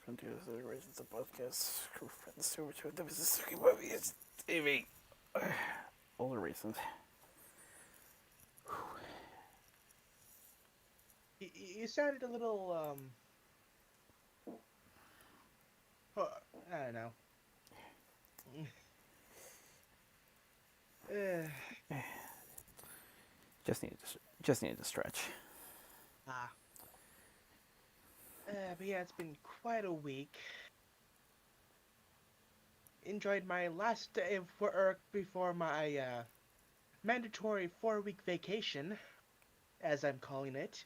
welcome to the Soda Creations, a podcast for friends who return to visit Suki movies, TV, all the reasons. You sounded a little I don't know. uh, Just needed just needed to stretch. ah, but yeah, it's been quite a week. Enjoyed my last day of work before my mandatory 4 week vacation, as I'm calling it.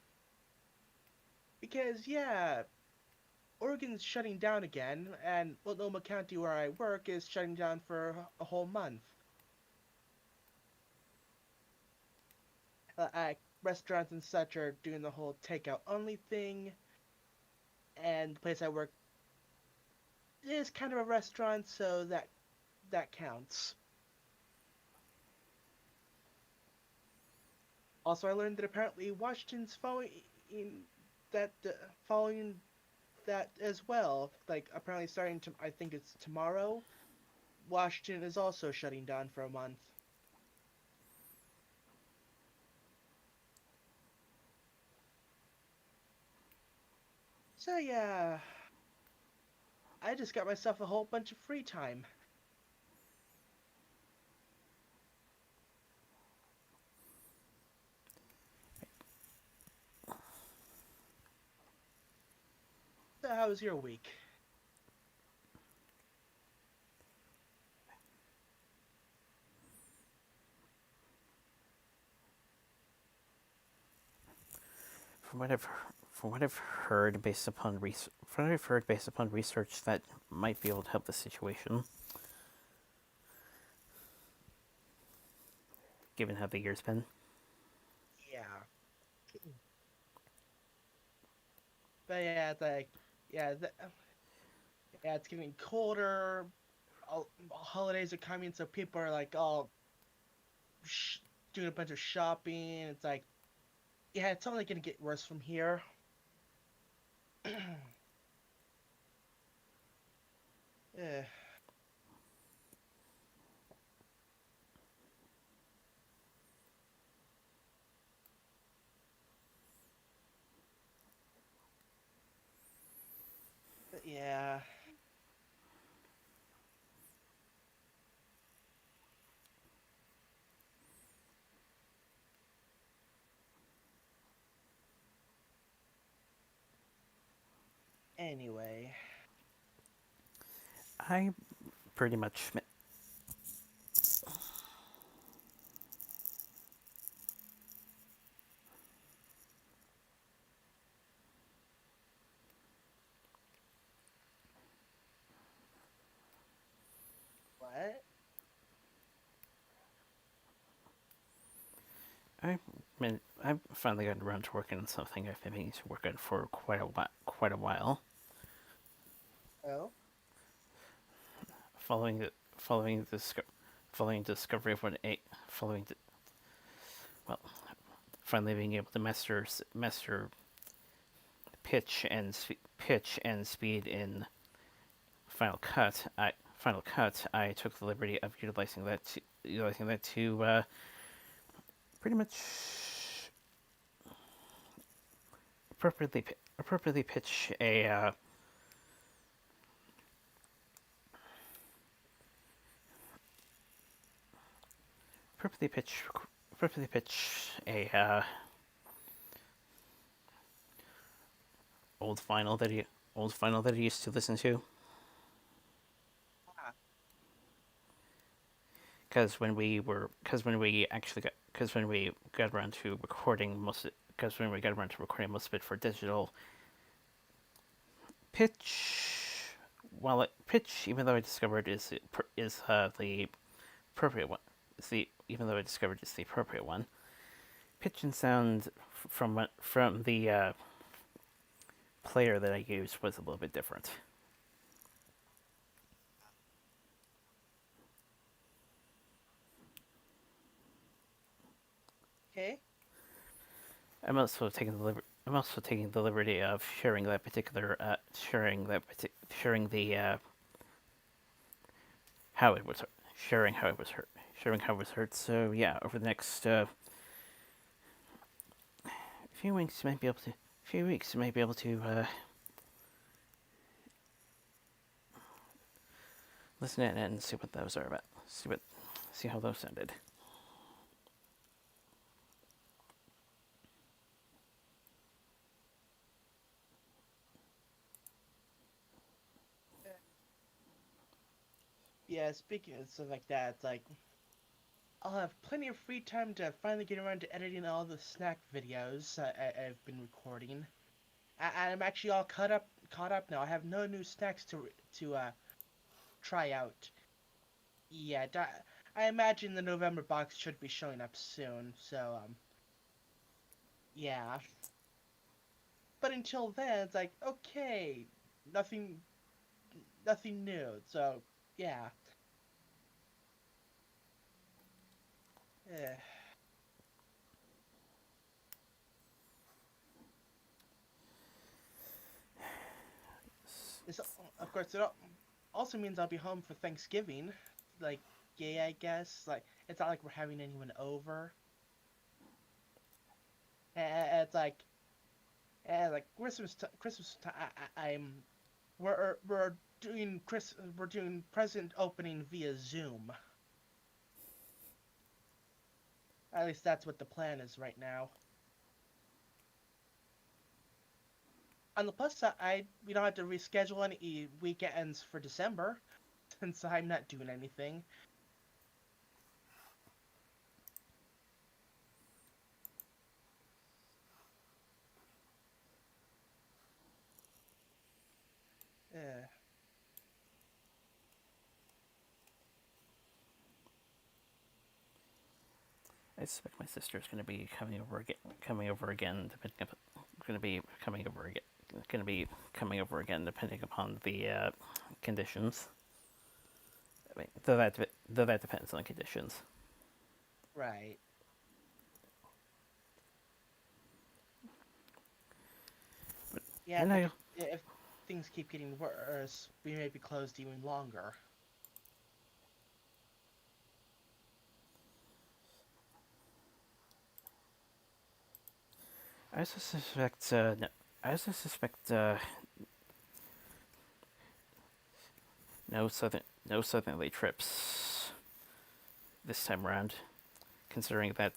Because yeah, Oregon's shutting down again, and Multnomah County, where I work, is shutting down for a whole month. Restaurants and such are doing the whole takeout only thing, and the place I work is kind of a restaurant, so that counts. Also, I learned that apparently Washington's that following that as well. Like apparently starting to, I think it's tomorrow. Washington is also shutting down for a month. So yeah, I just got myself a whole bunch of free time. So how was your week? From what I've from what I've heard based upon research that might be able to help the situation, given how the year's been. Yeah, but yeah, it's like yeah, yeah, it's getting colder. Holidays are coming, so people are like all sh- doing a bunch of shopping. It's like yeah, it's only gonna get worse from here. Yeah, but yeah. Anyway, I pretty much what? I mean, I've finally gotten around to working on something I've been meaning to work on for quite a while. Oh, Following the following the following discovery of what a following the, well, finally being able to master pitch and speed in Final Cut. I took the liberty of utilizing that to pretty much appropriately appropriately pitch a appropriately pitch appropriately pitch a old vinyl that he old vinyl that he used to listen to. ah, Because when we got around to recording most of it for digital pitch, pitch, even though I discovered is the appropriate one, is the even though I discovered it's the appropriate one, pitch and sound from the player that I used was a little bit different. okay. I'm also taking the liberty. I'm also taking the liberty of sharing that particular, sharing the how it was hurt, sharing how it was hurt, sharing how it was hurt. So yeah, over the next few weeks, you might be able to, listen in and see what those are about. See how those sounded. Yeah, speaking of stuff like that, it's like I'll have plenty of free time to finally get around to editing all the snack videos I've been recording. I'm actually all caught up now. I have no new snacks to try out. Yeah, I imagine the November box should be showing up soon. So yeah. But until then, it's like okay, nothing, nothing new. So yeah. Eh. This, of course, also means I'll be home for Thanksgiving. Like, yay, I guess. Like, it's not like we're having anyone over. It's like Christmas time. We're doing we're doing present opening via Zoom. At least that's what the plan is right now. On the plus side, we don't have to reschedule any weekends for December since I'm not doing anything. Uh, I suspect my sister's going to be coming over again. Depending upon, going to be coming over again. Going to be coming over again, depending upon the conditions. I mean, though that depends on the conditions. right. Yeah, And it's like I, if things keep getting worse, we may be closed even longer. I also suspect. No, I also suspect no southerly trips this time around. Considering that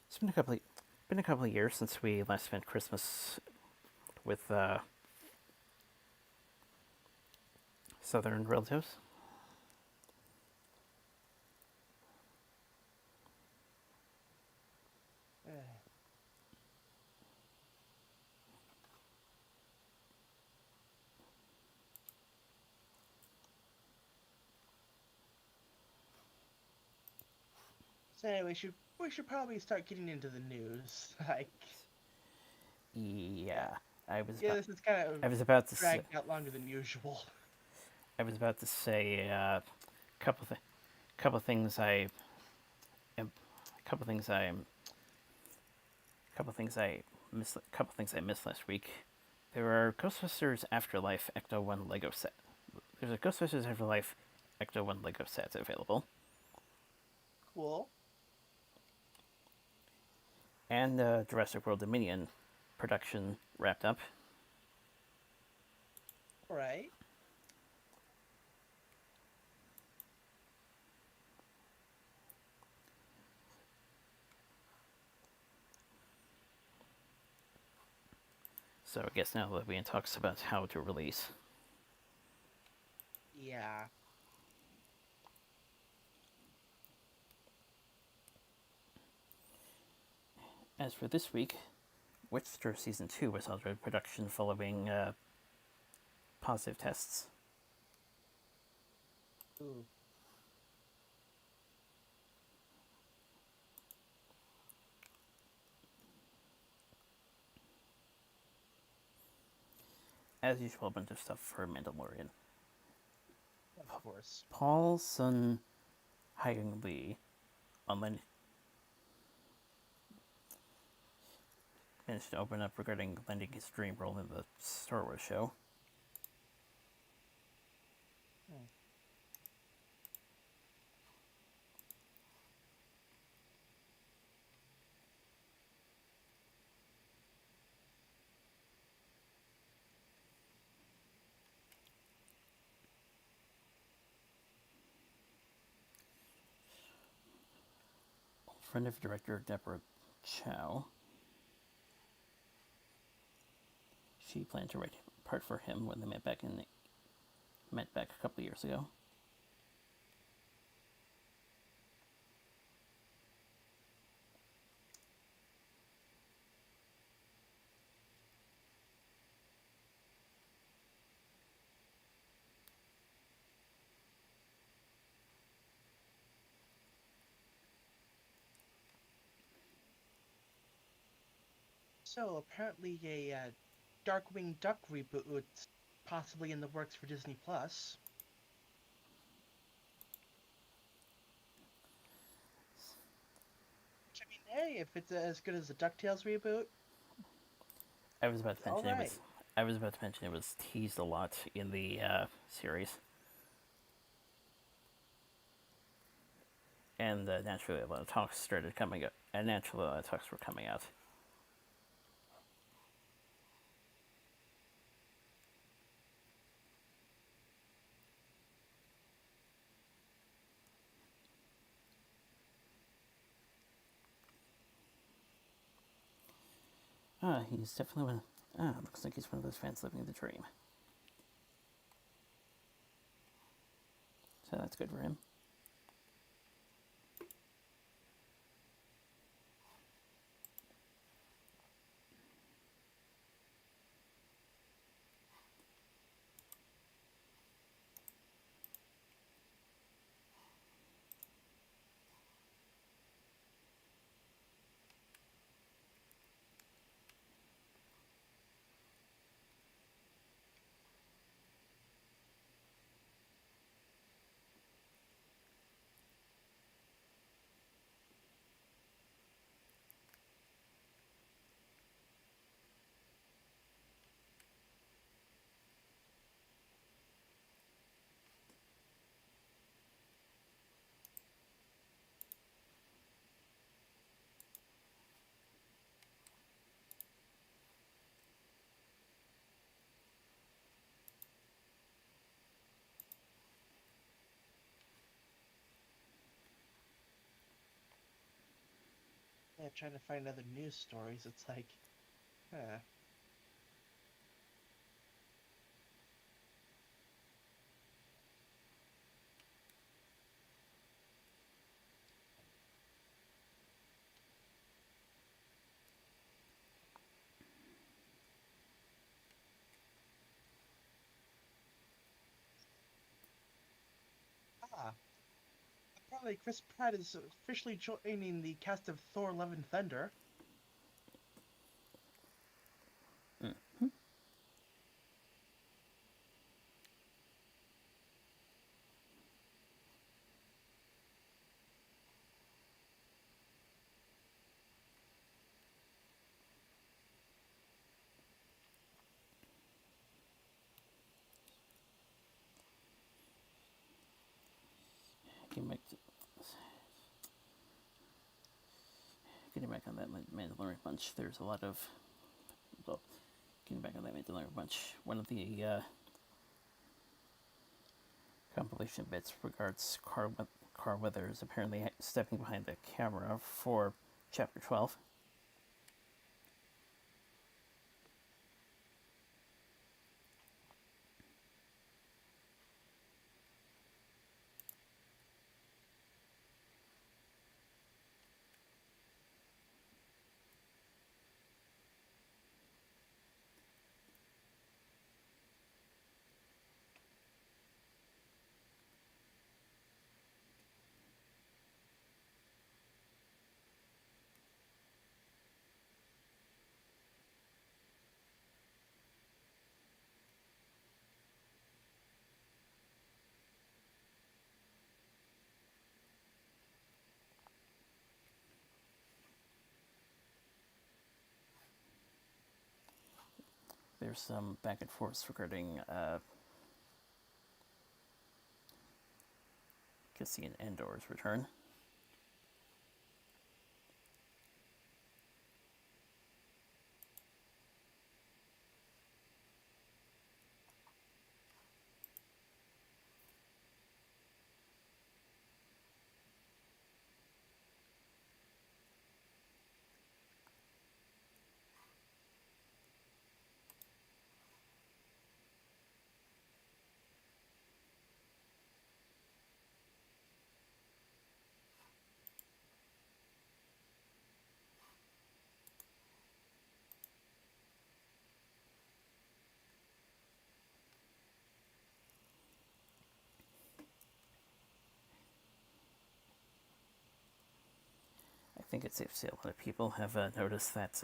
it's been a couple of years since we last spent Christmas with southern relatives. So anyway, we should probably start getting into the news. Like, yeah, Yeah, yeah, this is kind of I was about to say, dragged out longer than usual. I was about to say a couple th- couple things I am couple things I couple things I missed last week. There are Ghostbusters Afterlife Ecto One Lego set. There's a Ghostbusters Afterlife Ecto One Lego set available, Cool. and Jurassic World Dominion production wrapped up. All right. So I guess now that we talks about how to release. Yeah. As for this week, Witcher Season 2 was under production following positive tests. Ooh. As usual, a bunch of stuff for Mandalorian. Of course. Paul Sun Hyung Lee online managed to open up regarding landing his dream role in the Star Wars show. Hmm. Friend of director Deborah Chow. She planned to write a part for him when they met back a couple of years ago. So apparently a Darkwing Duck reboot possibly in the works for Disney Plus. Which, I mean, hey, if it's as good as the DuckTales reboot, I was about it's to all mention it right. was. I was about to mention it was teased a lot in the series, and naturally a lot of talks started coming up, and naturally a lot of talks were coming out. He's definitely one. Looks like he's one of those fans living the dream. So that's good for him. Yeah, trying to find other news stories. It's like, huh. Ah, apparently Chris Pratt is officially joining the cast of Thor: Love and Thunder. Getting back on that Mandalorian bunch, there's a lot of. Well, getting back on that Mandalorian bunch, one of the compilation bits regards Carl Weathers apparently stepping behind the camera for Chapter 12. there's some back and forth regarding Cassian Andor's return. I think it's safe to say a lot of people have noticed that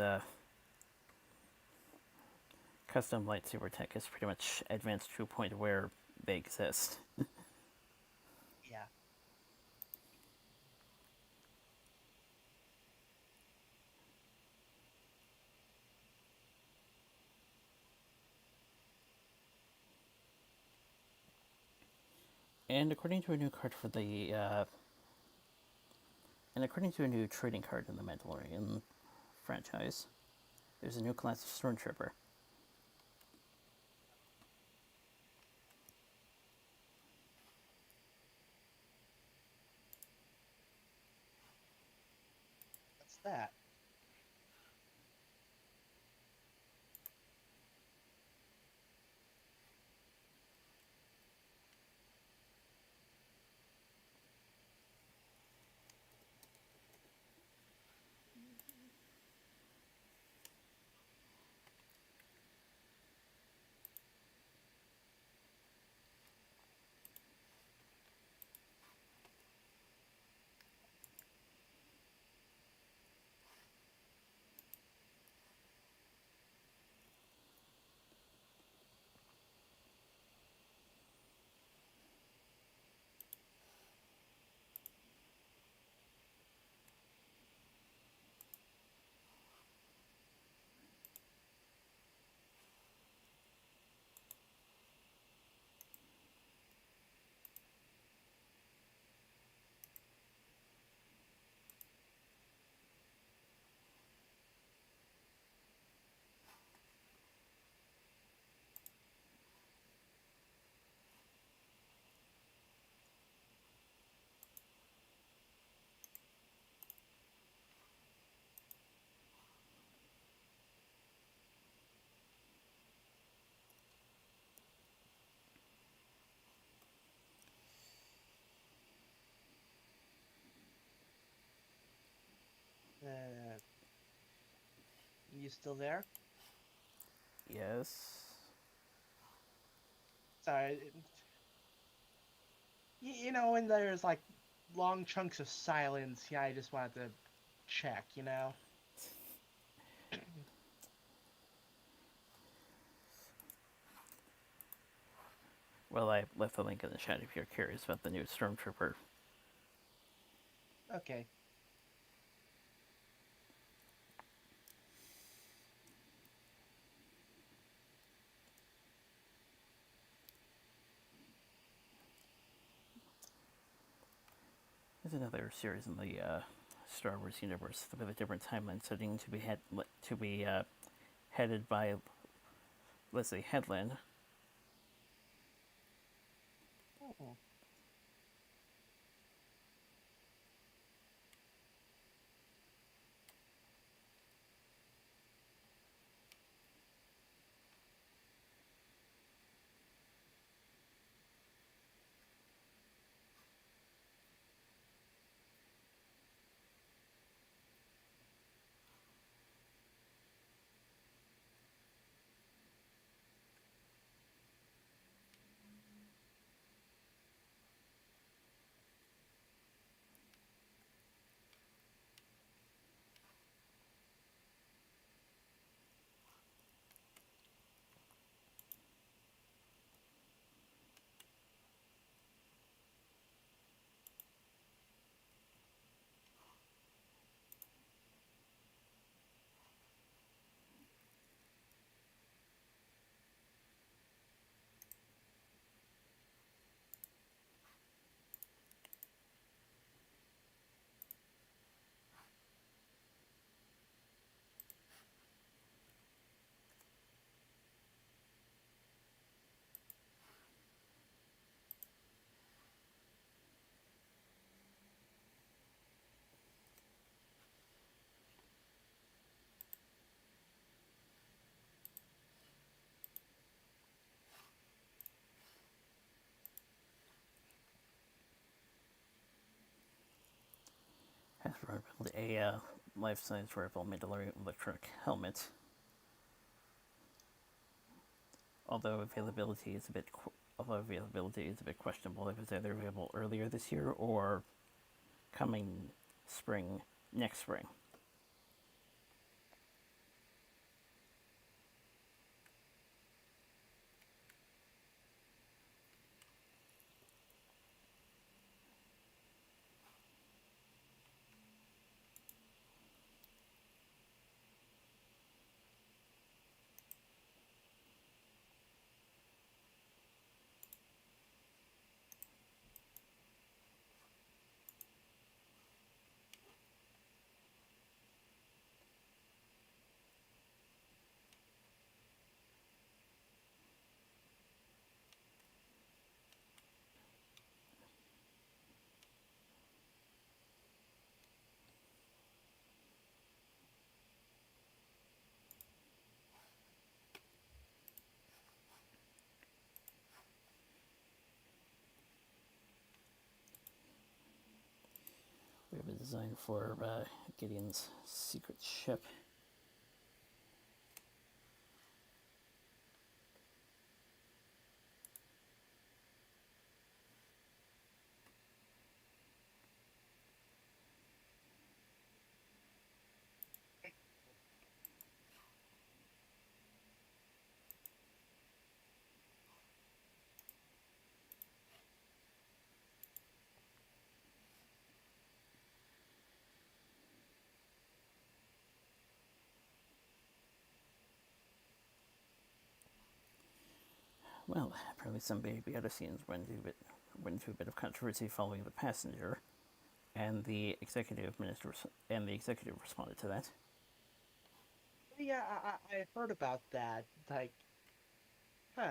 custom lightsaber tech is pretty much advanced to a point where they exist. Yeah. And according to a new card for the and according to a new trading card in the Mandalorian franchise, there's a new class of Stormtrooper. What's that? Uh, you still there? Yes. Sorry. You know, when there's like long chunks of silence, yeah, I just wanted to check, you know? Well, I left the link in the chat if you're curious about the new Stormtrooper. Okay. There's another series in the Star Wars universe with a different timeline setting to be headed by Leslie Headland. Oh. build a life-size wearable Mandalorian electronic helmet. Although availability is a bit questionable, it was either available earlier this year or coming next spring. We have a design for Gideon's secret ship. Well, apparently some baby other scenes went into a bit of controversy following The Passenger, and the executive responded to that. Yeah, I heard about that. Like, huh.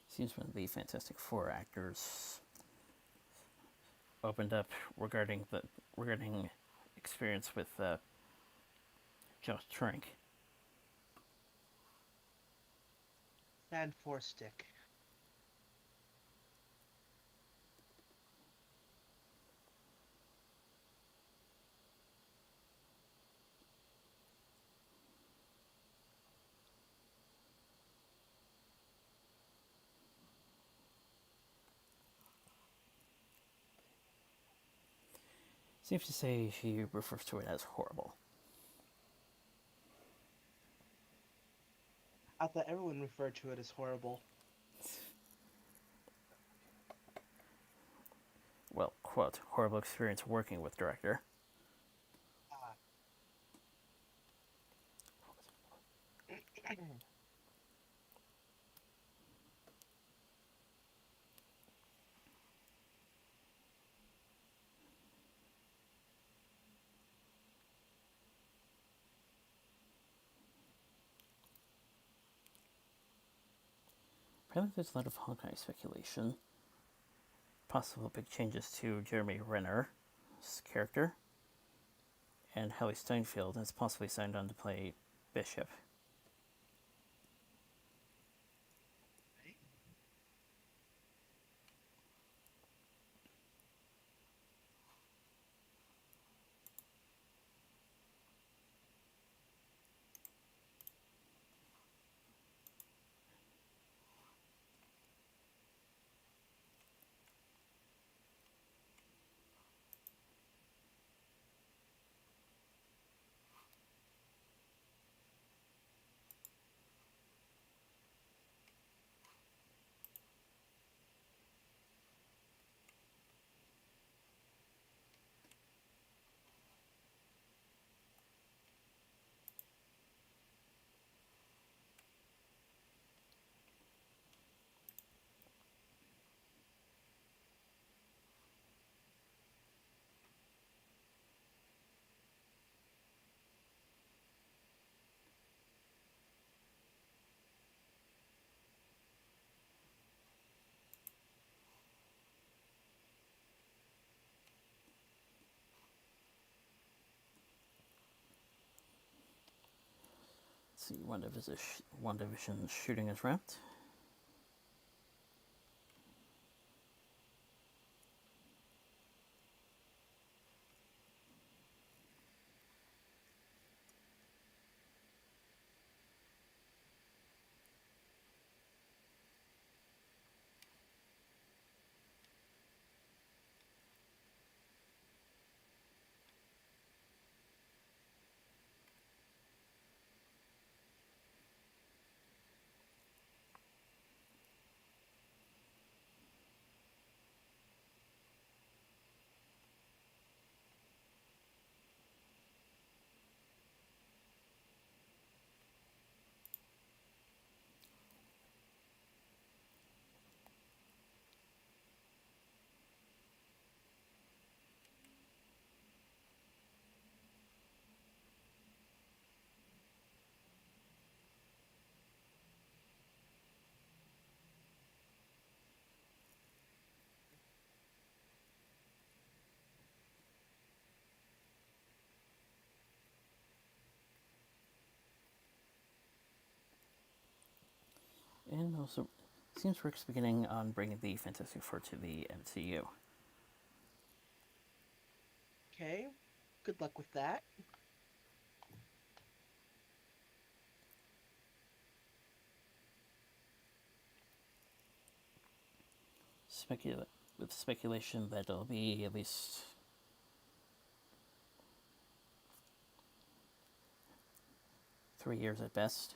Seems when the Fantastic Four actors opened up regarding experience with Josh Trank. And four stick. Seems to say she refers to it as horrible. I thought everyone referred to it as horrible. Well, quote, horrible experience working with director. Ah. Apparently there's a lot of Hawkeye speculation. Possible big changes to Jeremy Renner's character. And Hallie Steinfeld has possibly signed on to play Bishop. see, one division's shooting is wrapped. And also, seems Rick's beginning on bringing the Fantastic Four to the MCU. Okay. Good luck with that. With speculation that it'll be at least 3 years at best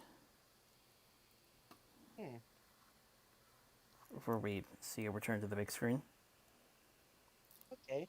Hmm. before we see a return to the big screen. Okay.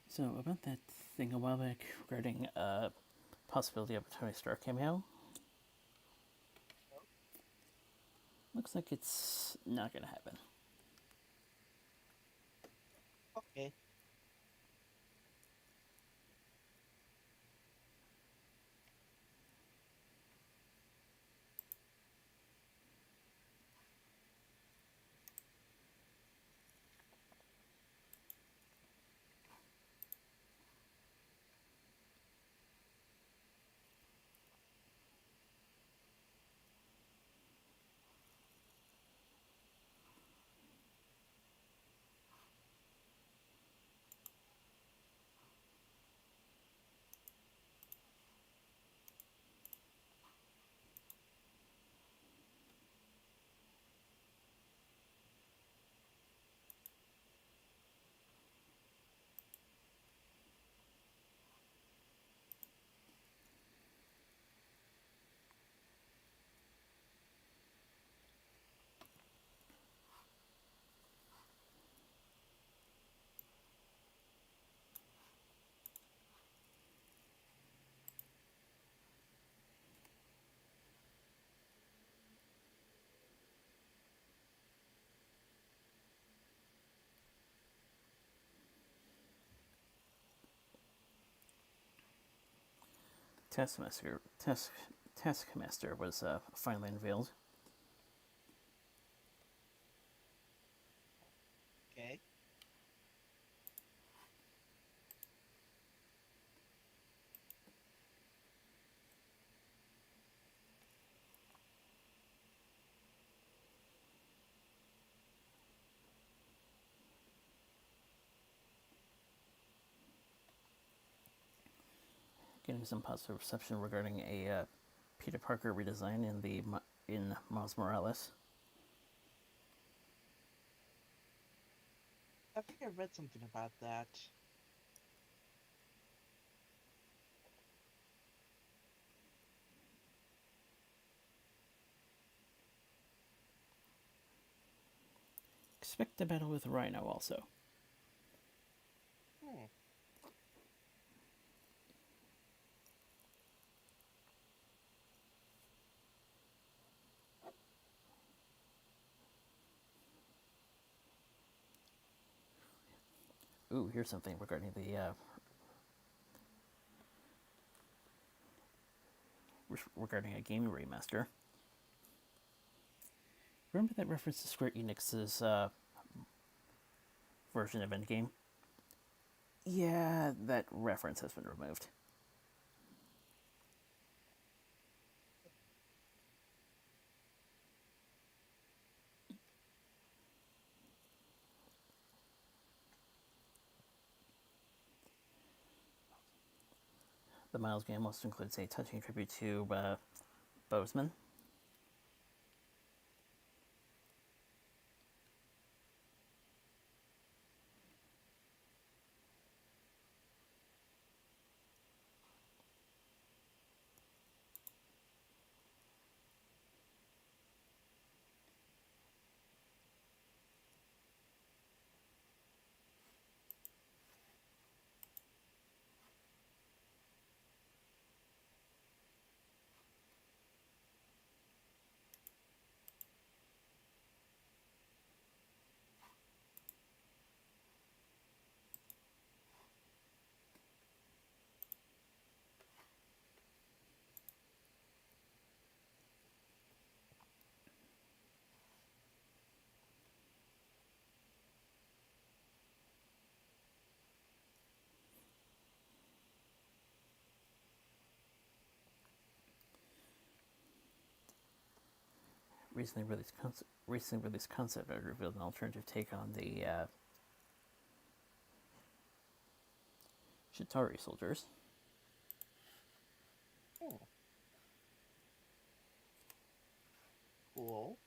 So, about that thing a while back regarding possibility of a Tony Stark cameo, looks like it's not going to happen. Okay. Taskmaster was finally unveiled. Okay. Getting some positive reception regarding a Peter Parker redesign in Miles Morales. I think I read something about that. Expect a battle with Rhino also. Hmm. Ooh, here's something regarding regarding a game remaster. Remember that reference to Square Enix's version of Endgame? Yeah, that reference has been removed. The Miles game also includes a touching tribute to Bozeman. Recently released concept art revealed an alternative take on the Chitauri soldiers. Hmm. Cool.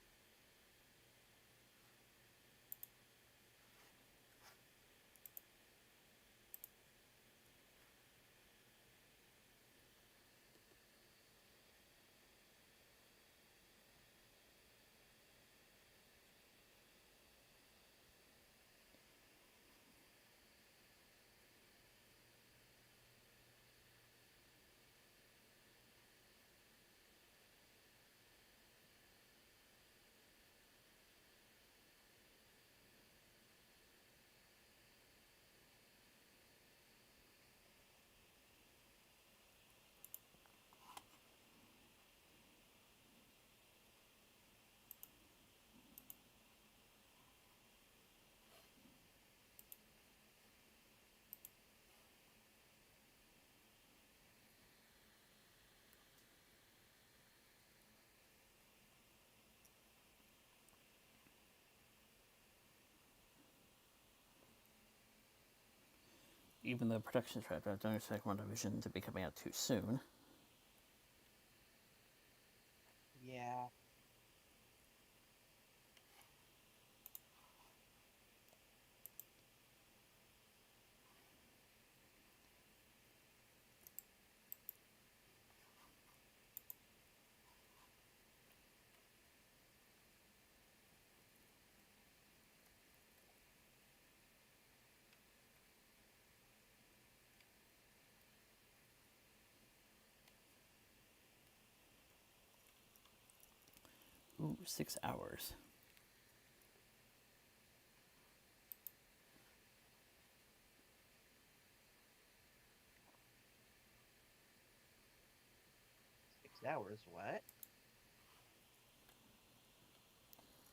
Even though production tried, I don't expect WandaVision to be coming out too soon. Yeah. Ooh, 6 hours. hours. What?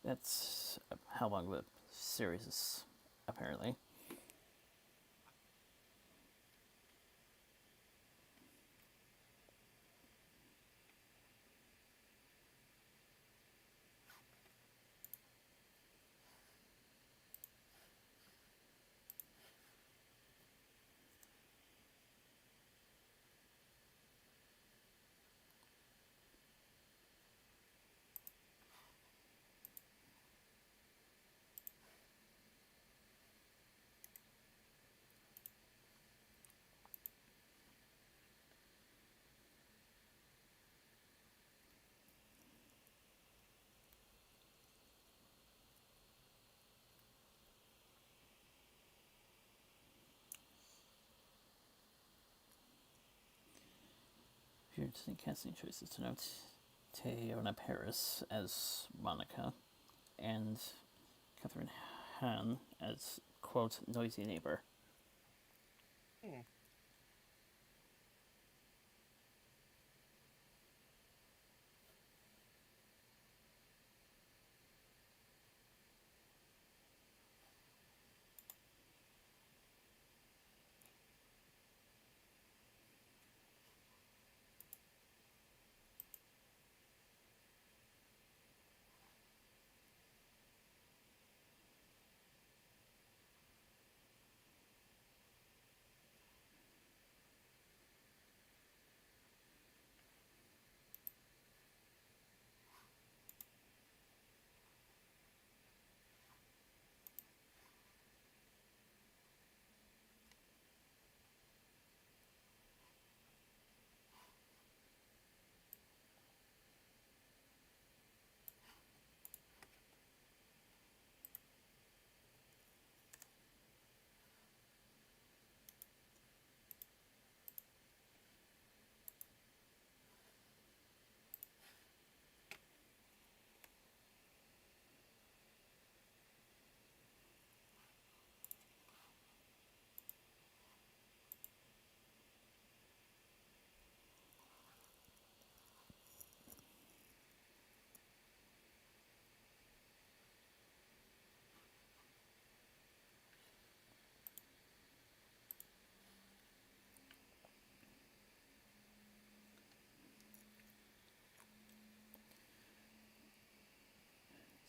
That's how long the series is, apparently. Here to the casting choices to note Teyona Paris as Monica and Catherine Hahn as, quote, noisy neighbor. Hmm.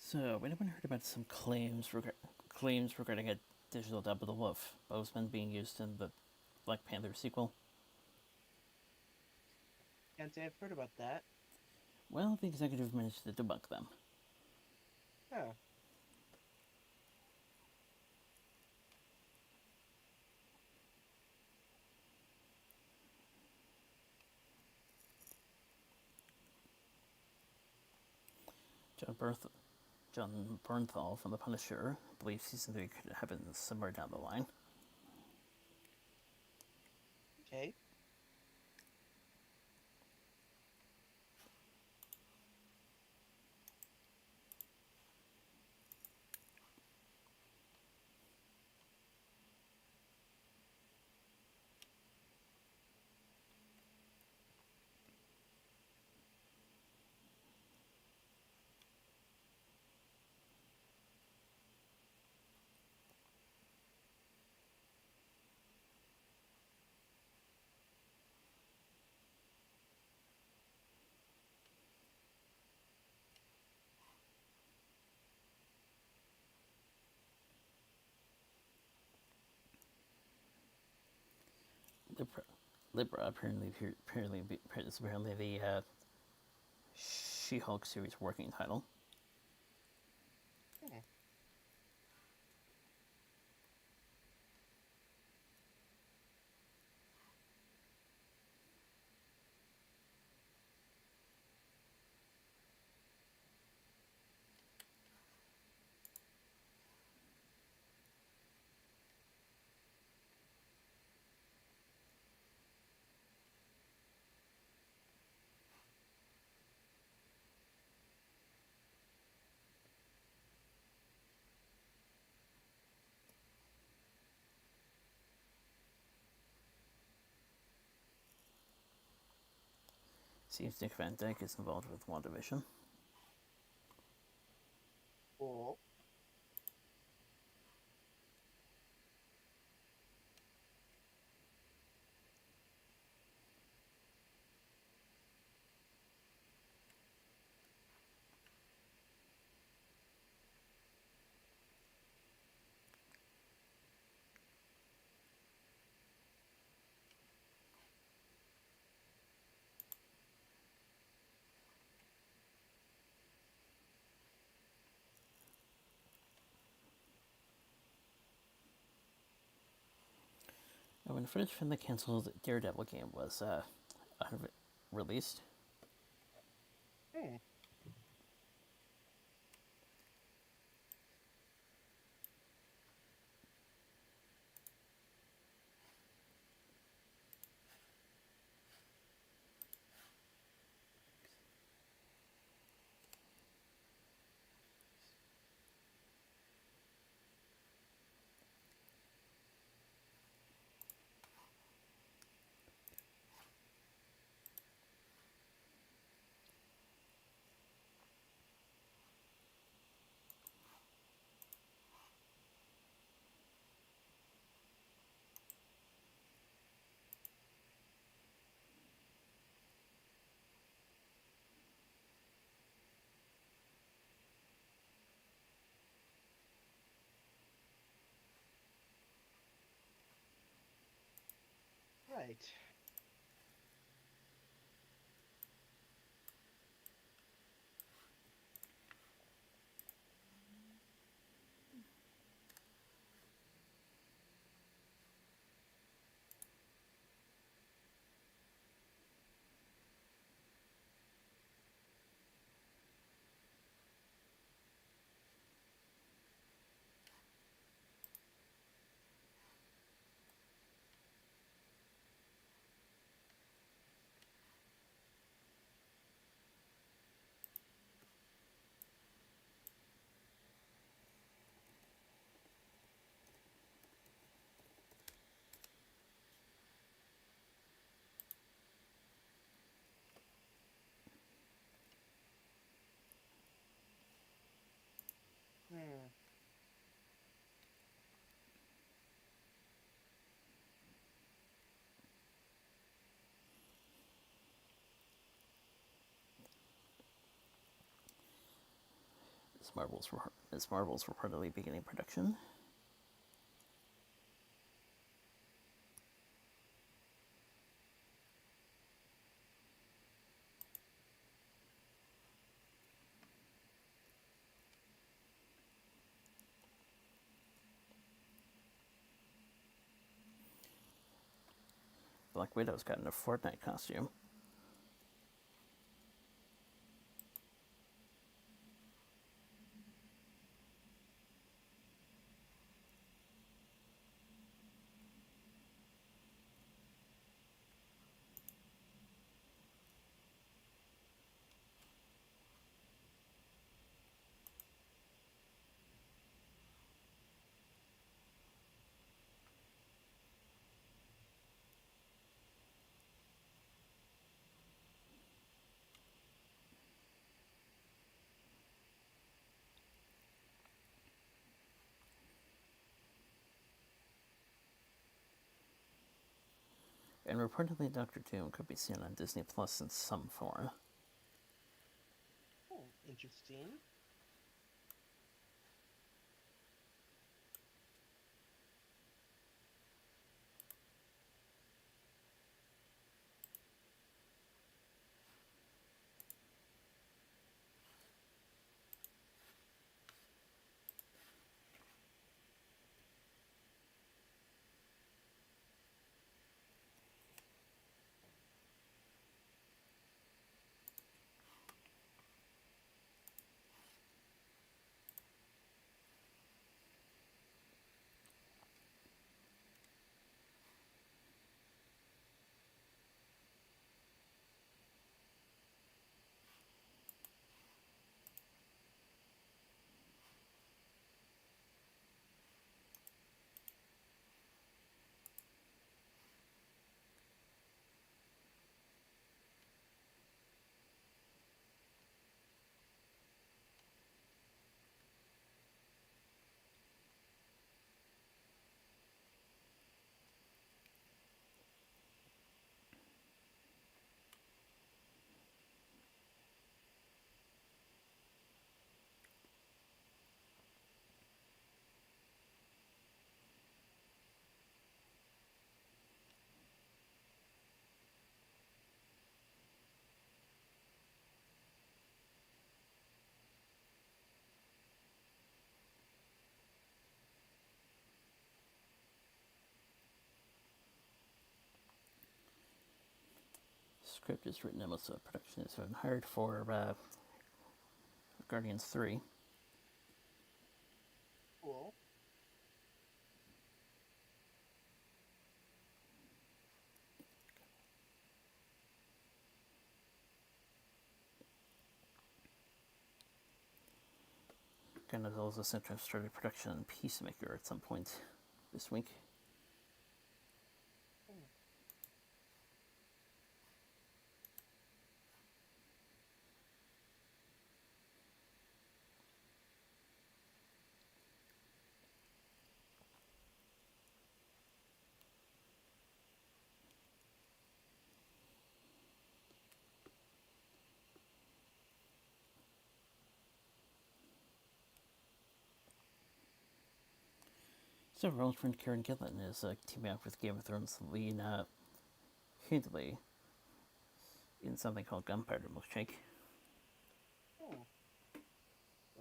So, anyone heard about some claims regarding a digital dub of the Wolf Bozeman being used in the Black Panther sequel? Can't say I've heard about that. Well, the executive managed to debunk them. Huh. John, Berth- John Bernthal from The Punisher believes season 3 could happen somewhere down the line. Okay. Libra, Libra is apparently the She-Hulk series working title. Hmm. Seems Dick Van Dyke is involved with WandaVision. Cool. When footage from the canceled Daredevil game was released, Hmm. Right. Hmm. Ms. Marvel's reportedly beginning production. Black Widow's gotten a Fortnite costume. And reportedly Doctor Doom could be seen on Disney Plus in some form. Oh, interesting. script is written and most of the production has been hired for Guardians 3. Cool. Kind of also Central started production on Peacemaker at some point this week. So, our old friend Karen Gillan is teaming up with Game of Thrones Lena Headley in something called Gunpowder Milkshake. Hmm.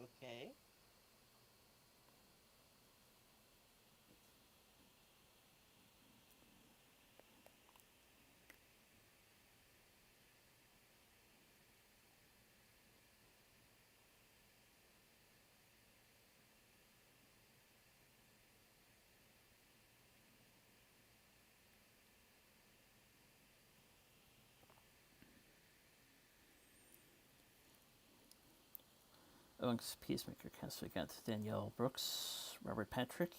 Okay. Amongst Peacemaker cast, we got Danielle Brooks, Robert Patrick,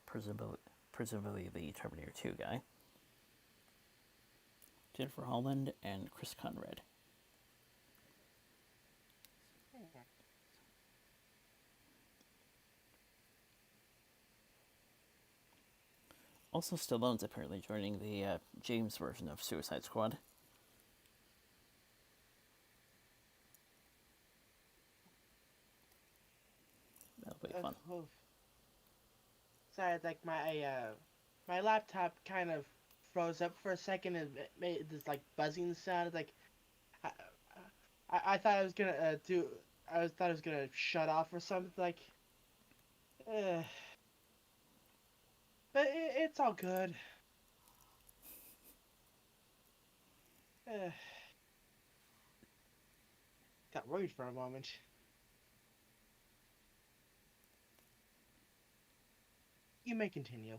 presumably the Terminator 2 guy, Jennifer Holland, and Chris Conrad. Hmm. Also, Stallone's apparently joining the James version of Suicide Squad. That'll be fun. Oh. Sorry, like my laptop kind of froze up for a second and it made this like buzzing sound. Like I, I thought I was gonna thought I was gonna shut off or something. Like, uh, but it's all good. Uh, got worried for a moment. You may continue.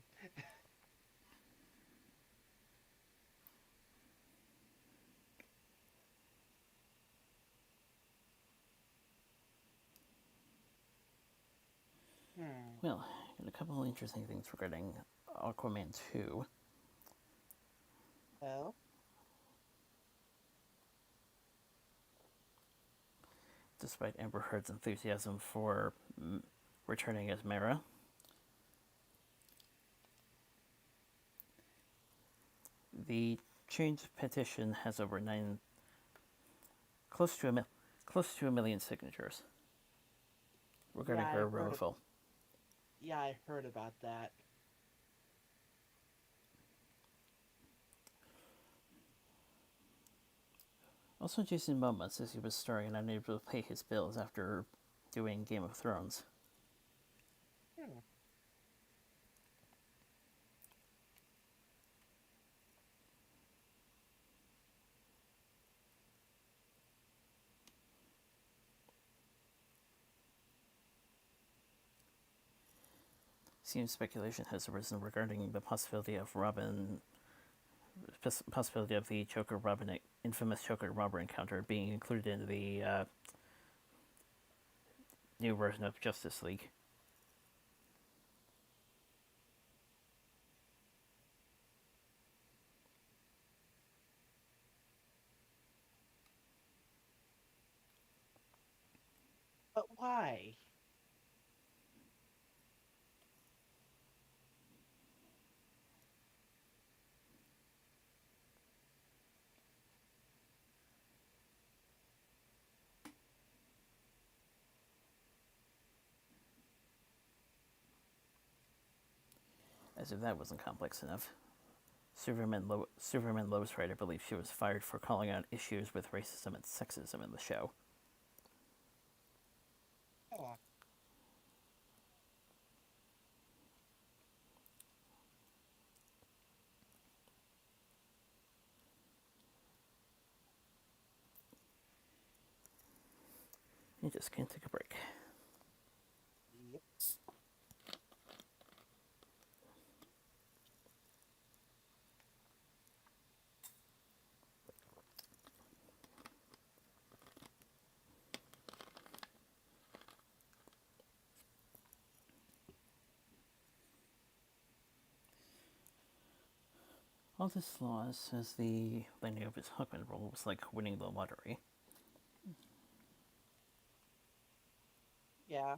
Hmm. Well, got a couple of interesting things regarding Aquaman 2. Well. Despite Amber Heard's enthusiasm for returning as Mara, the change petition has over close to a million signatures regarding her removal. Yeah, I heard about that. Also, Jason Momoa says he was starring and unable to pay his bills after doing Game of Thrones. Hmm. Seems speculation has arisen regarding the possibility of the Joker Robin, infamous Joker Robber encounter being included in the new version of Justice League. But why? As if that wasn't complex enough. Superman Lois writer believes she was fired for calling out issues with racism and sexism in the show. Oh. You just can't take a break. Yep. All this law says the landing of his Huckman role was like winning the lottery. Yeah.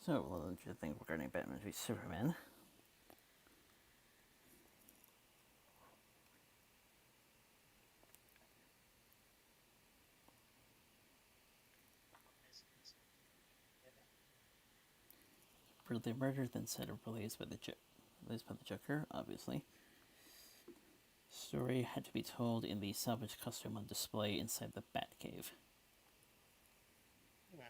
So, what did you think regarding Batman v Superman? Brutally murdered, then set ablaze by the Joker, obviously. Story had to be told in the salvage costume on display inside the Batcave. Yeah.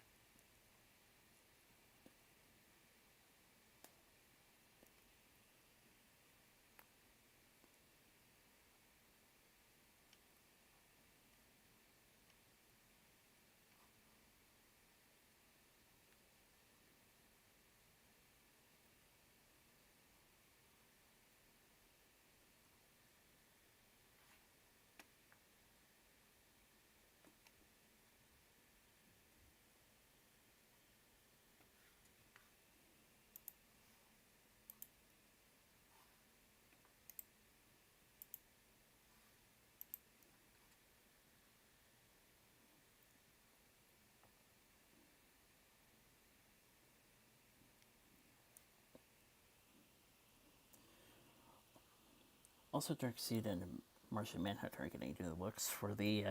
Also, Darkseid and Martian Manhunter are getting new looks for the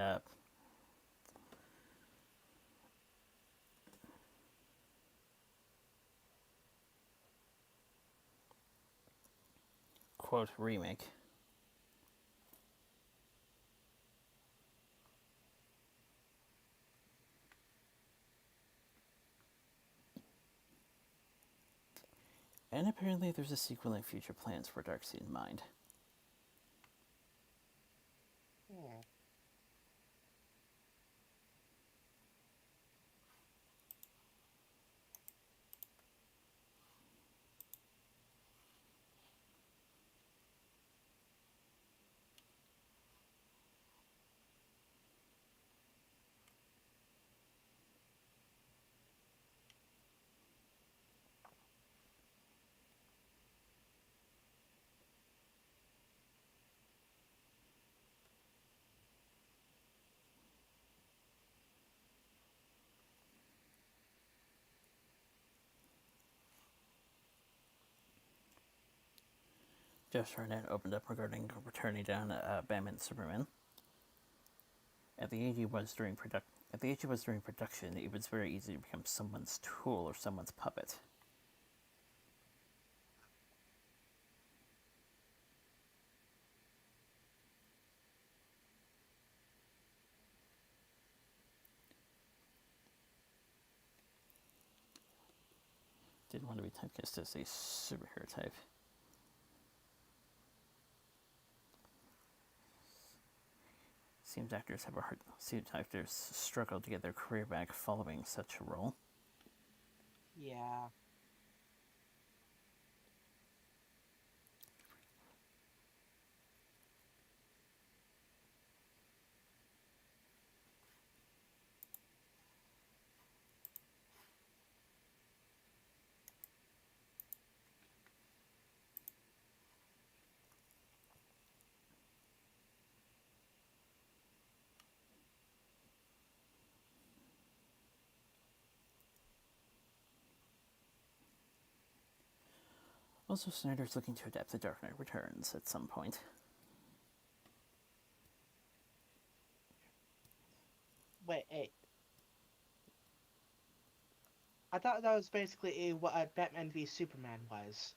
quote remake. And apparently, there's a sequel and future plans for Darkseid in mind. Hmm. Josh Hartnett opened up regarding returning down Batman Superman. At the age he was during production, it was very easy to become someone's tool or someone's puppet. Didn't want to be typecast as a superhero type. Seems actors struggle to get their career back following such a role. Yeah. Also, Snyder's looking to adapt The Dark Knight Returns at some point. Wait, hey. I thought that was basically what a Batman v Superman was.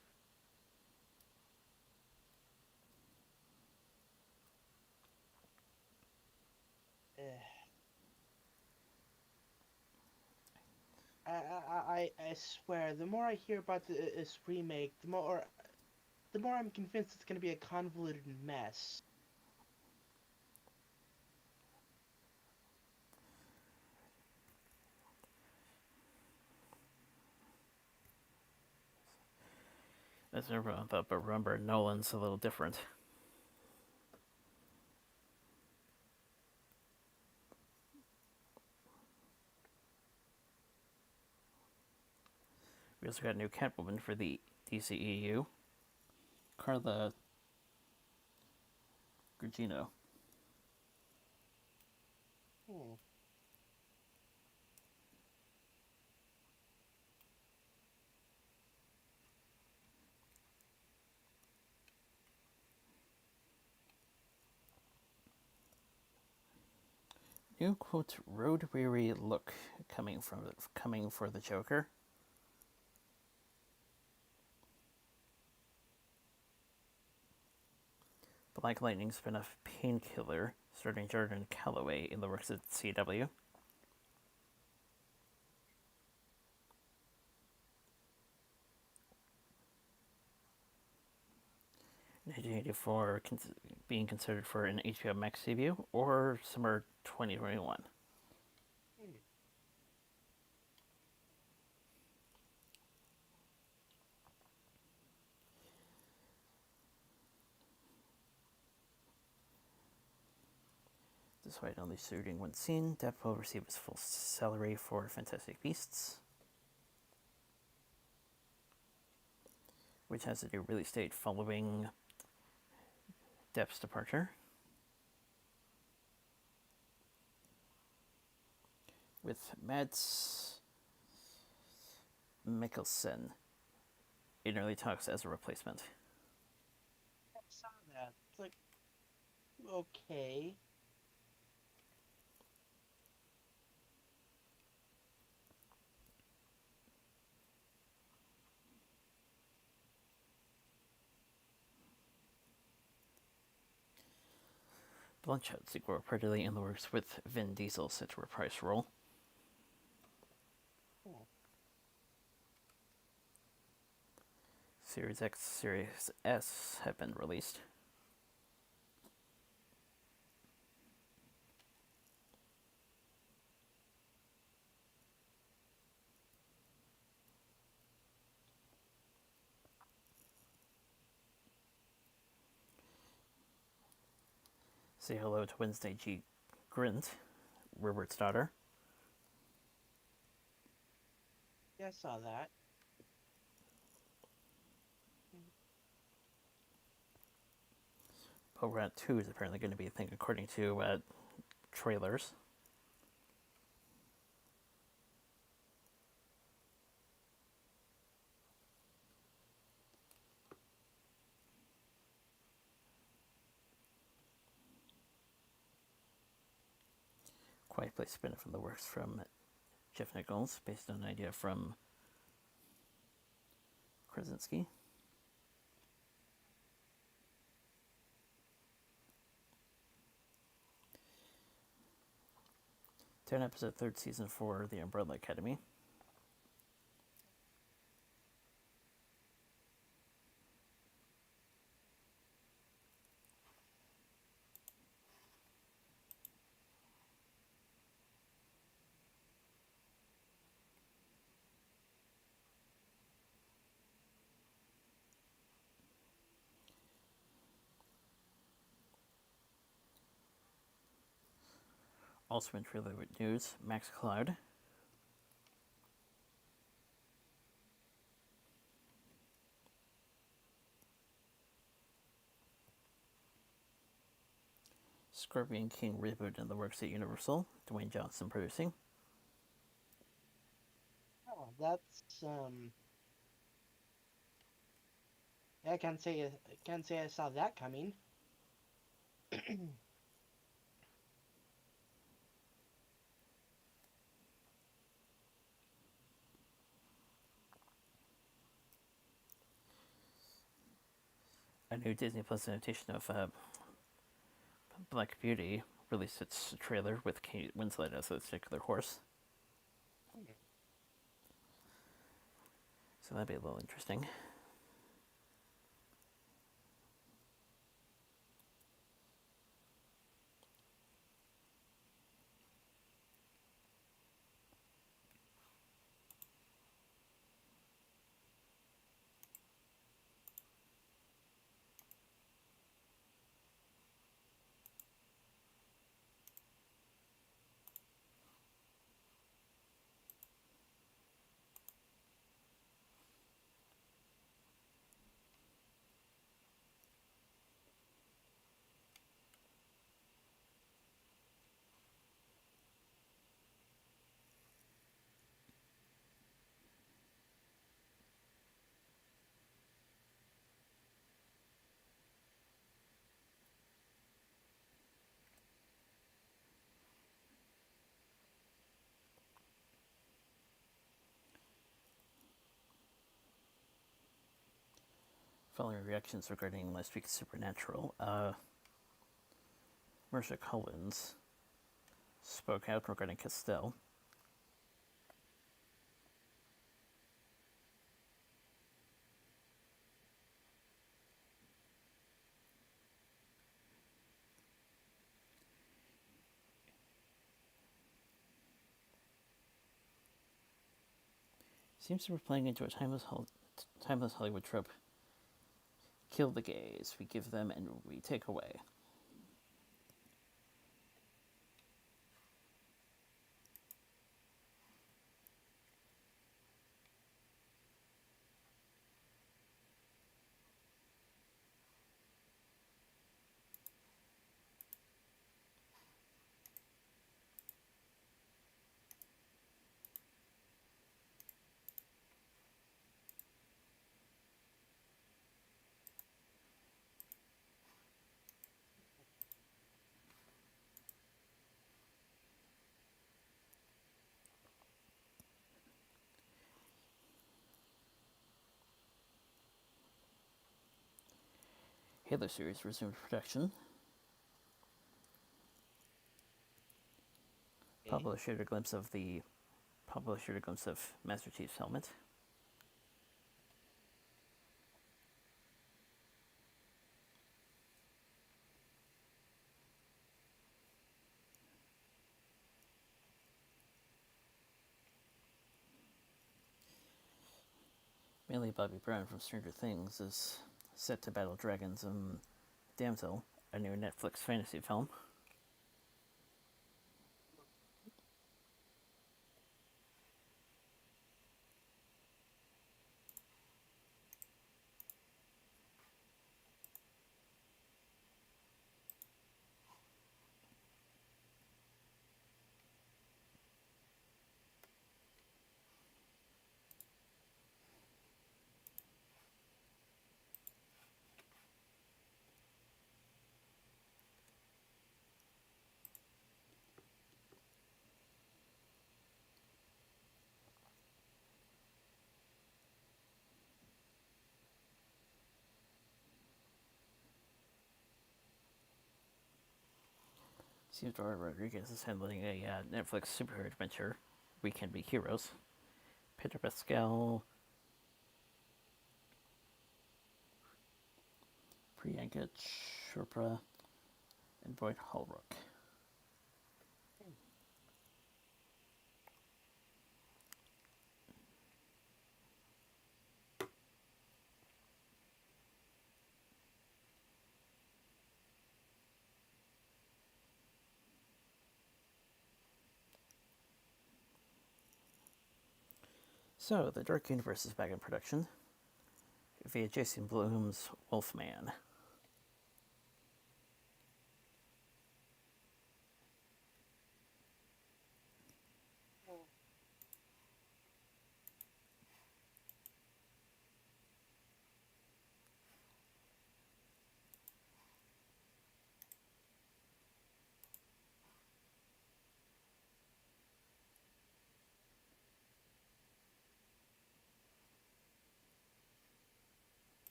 I swear, the more I hear about this remake, the more I'm convinced it's going to be a convoluted mess. As everyone thought, but remember, Nolan's a little different. We also got a new Catwoman for the DCEU, Carla Gugino. Hmm. New quote road weary look coming for the Joker. Black Lightning spin-off Painkiller, starring Jordan Calloway, in the works at CW. For being considered for an HBO Max debut or summer 2021. Despite only shooting one scene, Depp will receive his full salary for Fantastic Beasts, which has a new release date following Depp's departure, with Mads Mikkelsen in early talks as a replacement. I saw that. It's like, okay. Bloodshot sequel reportedly in the works with Vin Diesel set to reprise role. Hmm. Series X, Series S have been released. Say hello to Wednesday G. Grint, Robert's daughter. Yeah, I saw that. Bograt 2 is apparently going to be a thing according to trailers. Quiet Place spin-off from the works from Jeff Nichols, based on an idea from Krasinski. 10-episode third season for The Umbrella Academy. Also in trailer news, Max Cloud. Scorpion King reboot in the works at Universal, Dwayne Johnson producing. Oh, that's I can't say I saw that coming. A new Disney Plus adaptation of Black Beauty released its trailer with Kate Winslet as a particular horse. So that'd be a little interesting. Following reactions regarding last week's Supernatural, Marsha Collins spoke out regarding Castell. Seems to be playing into a timeless Hollywood trope. Kill the gays, we give them and we take away. Halo series resumed production. Pablo shared a glimpse of Master Chief's helmet. Millie Bobby Brown from Stranger Things is set to battle dragons in Damsel, a new Netflix fantasy film. Theodore Rodriguez is handling a Netflix superhero adventure, We Can Be Heroes. Pedro Pascal, Priyanka Chopra, and Boyd Holbrook. So, the Dark Universe is back in production via Jason Blum's Wolfman.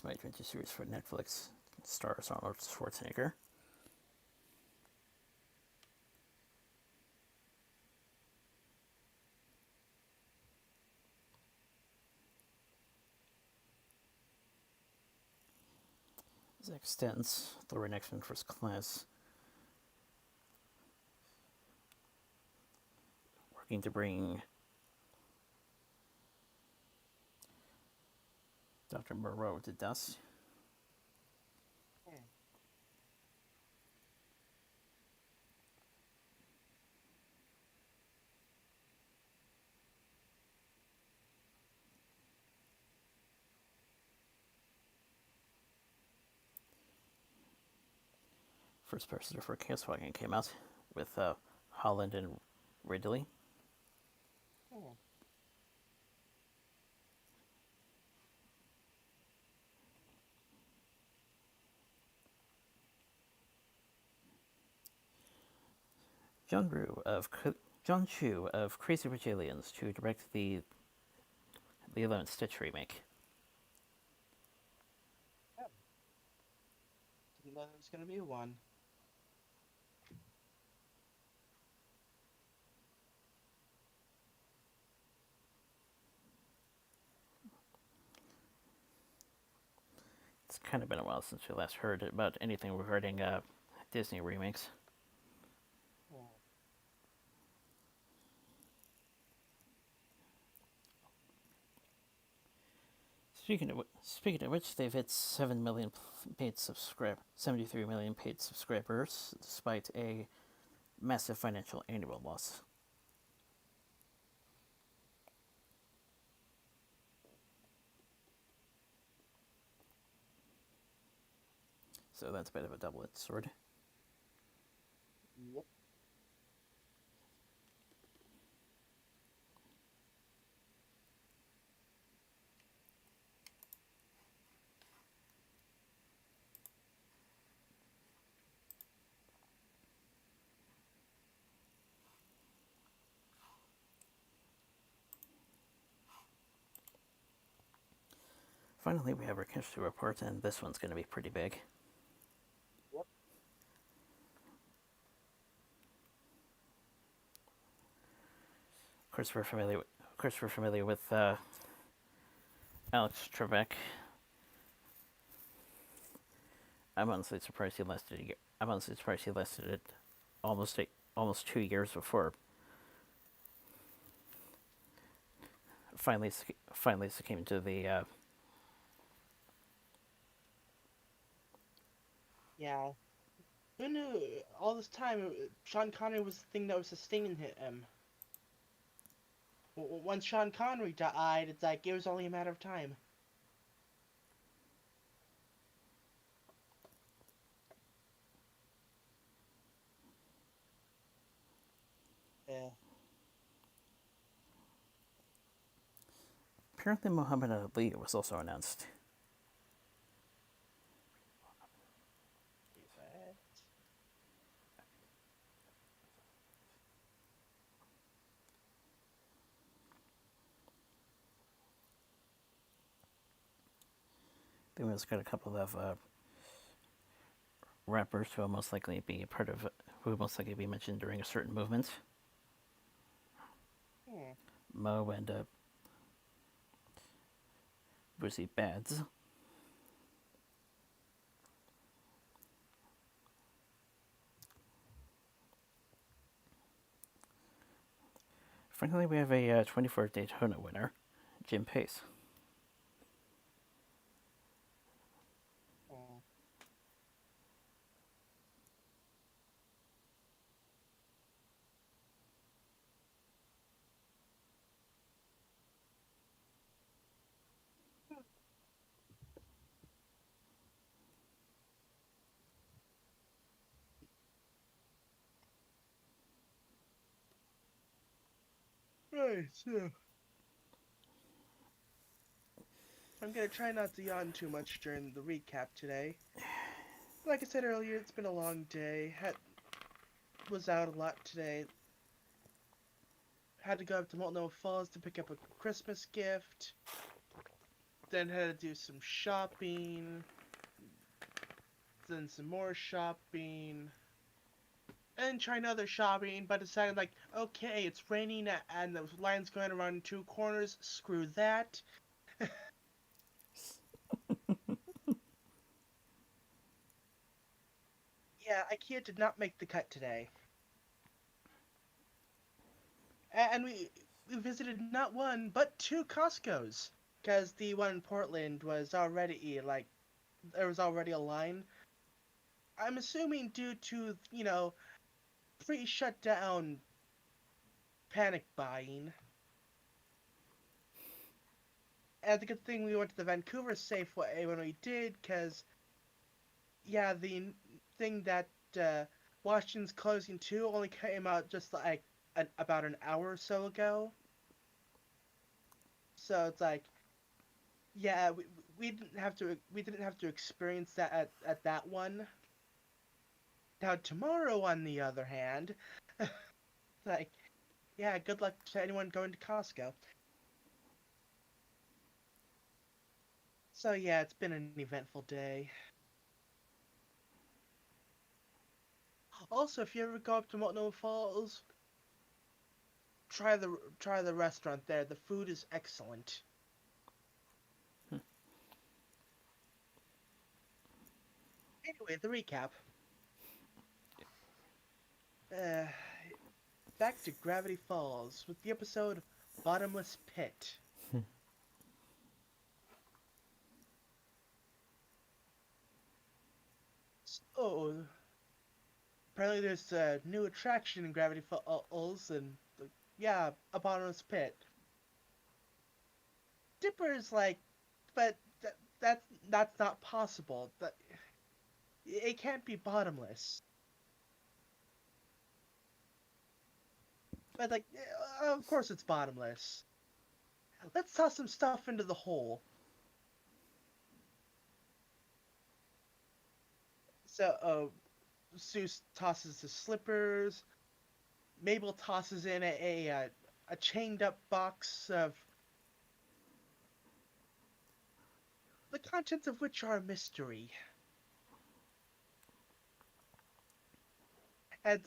Smite Adventure series for Netflix stars Arnold Schwarzenegger. Zack Stentz, Thor X-Men First Class, working to bring Dr. Moreau to dust. Hmm. First person for Volkswagen came out with Holland and Ridley. Hmm. John Chu of Crazy Rich Aliens to direct the 11th Stitch remake. Yeah. Didn't know there was gonna be one. It's kind of been a while since we last heard about anything regarding Disney remakes. Hmm. Speaking of which, they've hit 73 million paid subscribers, despite a massive financial annual loss. So that's a bit of a double-edged sword. Yep. Finally, we have our chemistry report, and this one's going to be pretty big. Yep. Of course, we're familiar with Alex Trebek. I'm honestly surprised he lasted a year. I'm honestly surprised he lasted it almost 2 years before finally succumbed to the. Yeah. Who knew all this time Sean Connery was the thing that was sustaining him? Once Sean Connery died, it's like it was only a matter of time. Yeah. Apparently, Muhammad Ali was also announced. Then we also got a couple of rappers who will most likely be who will most likely be mentioned during a certain movement. Hmm. Mo and Boosie Bads. Finally, we have a 24 Daytona winner, Jim Pace. Hmm. Right, so I'm gonna try not to yawn too much during the recap today. Like I said earlier, it's been a long day. Was out a lot today. Had to go up to Multnomah Falls to pick up a Christmas gift. then had to do some shopping, then some more shopping, and try another shopping, but decided like, okay, it's raining and the line's going around two corners. Screw that. Yeah, IKEA did not make the cut today, and we visited not one but two Costco's, because the one in Portland was already like there was already a line. I'm assuming due to pre-shutdown panic buying. And the good thing we went to the Vancouver Safeway when we did, because yeah, the thing that uh, Washington's closing too only came out just like about an hour or so ago. So it's like, yeah, we didn't have to experience that at that one. Now tomorrow, on the other hand, like, yeah, good luck to anyone going to Costco. So yeah, it's been an eventful day. Also, if you ever go up to Multnomah Falls, try the restaurant there. The food is excellent. Anyway, the recap. Uh, Back to Gravity Falls with the episode Bottomless Pit. So, apparently there's a new attraction in Gravity Falls, and yeah, a bottomless pit. Dipper's like, but that's not possible. That it can't be bottomless. But like, of course it's bottomless. Let's toss some stuff into the hole. So, Zeus tosses the slippers. Mabel tosses in a chained up box of the contents of which are a mystery. And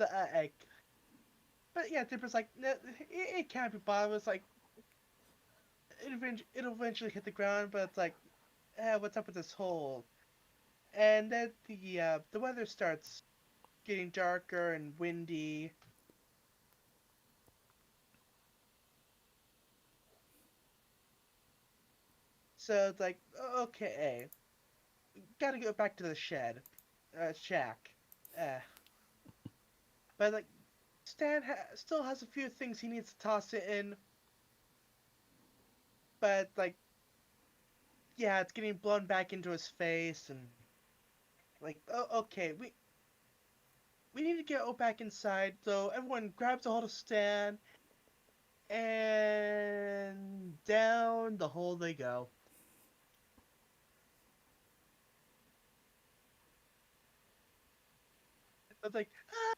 but yeah, Dipper's like, no, it can't be bottomless. Like, it'll eventually hit the ground, but it's like, what's up with this hole? And then the weather starts getting darker and windy. So it's like, okay, gotta go back to the shack. Uh, but like, Stan still has a few things he needs to toss it in, but like, yeah, it's getting blown back into his face, and like, okay, we need to get back inside. So everyone grabs a hold of Stan, and down the hole they go. It's like, ah,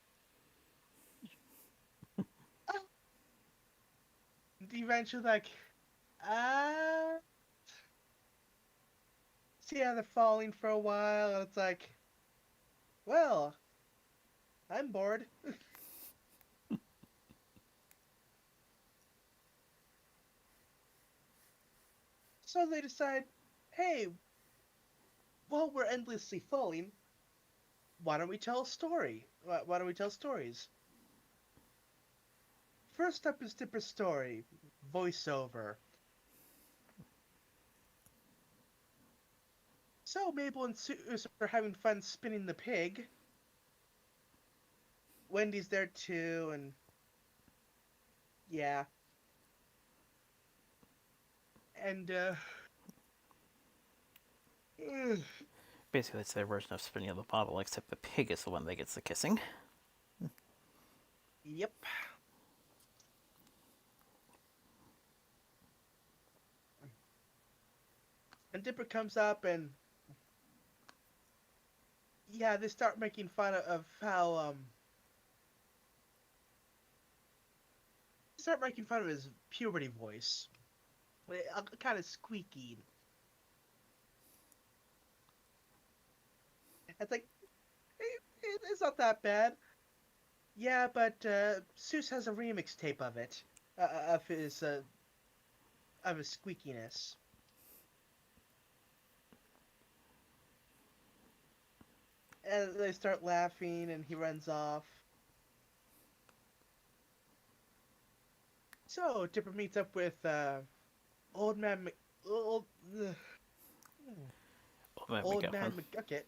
eventually, like, ah, see how they're falling for a while, and it's like, well, I'm bored. So they decide, hey, while we're endlessly falling, why don't we tell a story? Why don't we tell stories? First up is Dipper's story, voiceover. So Mabel and Suze are having fun spinning the pig. Wendy's there too, and yeah, and Basically, it's their version of spinning of the bottle, except the pig is the one that gets the kissing. yep. And Dipper comes up, and yeah, they start making fun of how start making fun of his puberty voice, kind of squeaky. It's like it's not that bad. Yeah, but Seuss has a remix tape of it, of his squeakiness. And they start laughing, and he runs off. So Dipper meets up with old man Mc, old ugh, Old Man old McGuffin. man McGucket.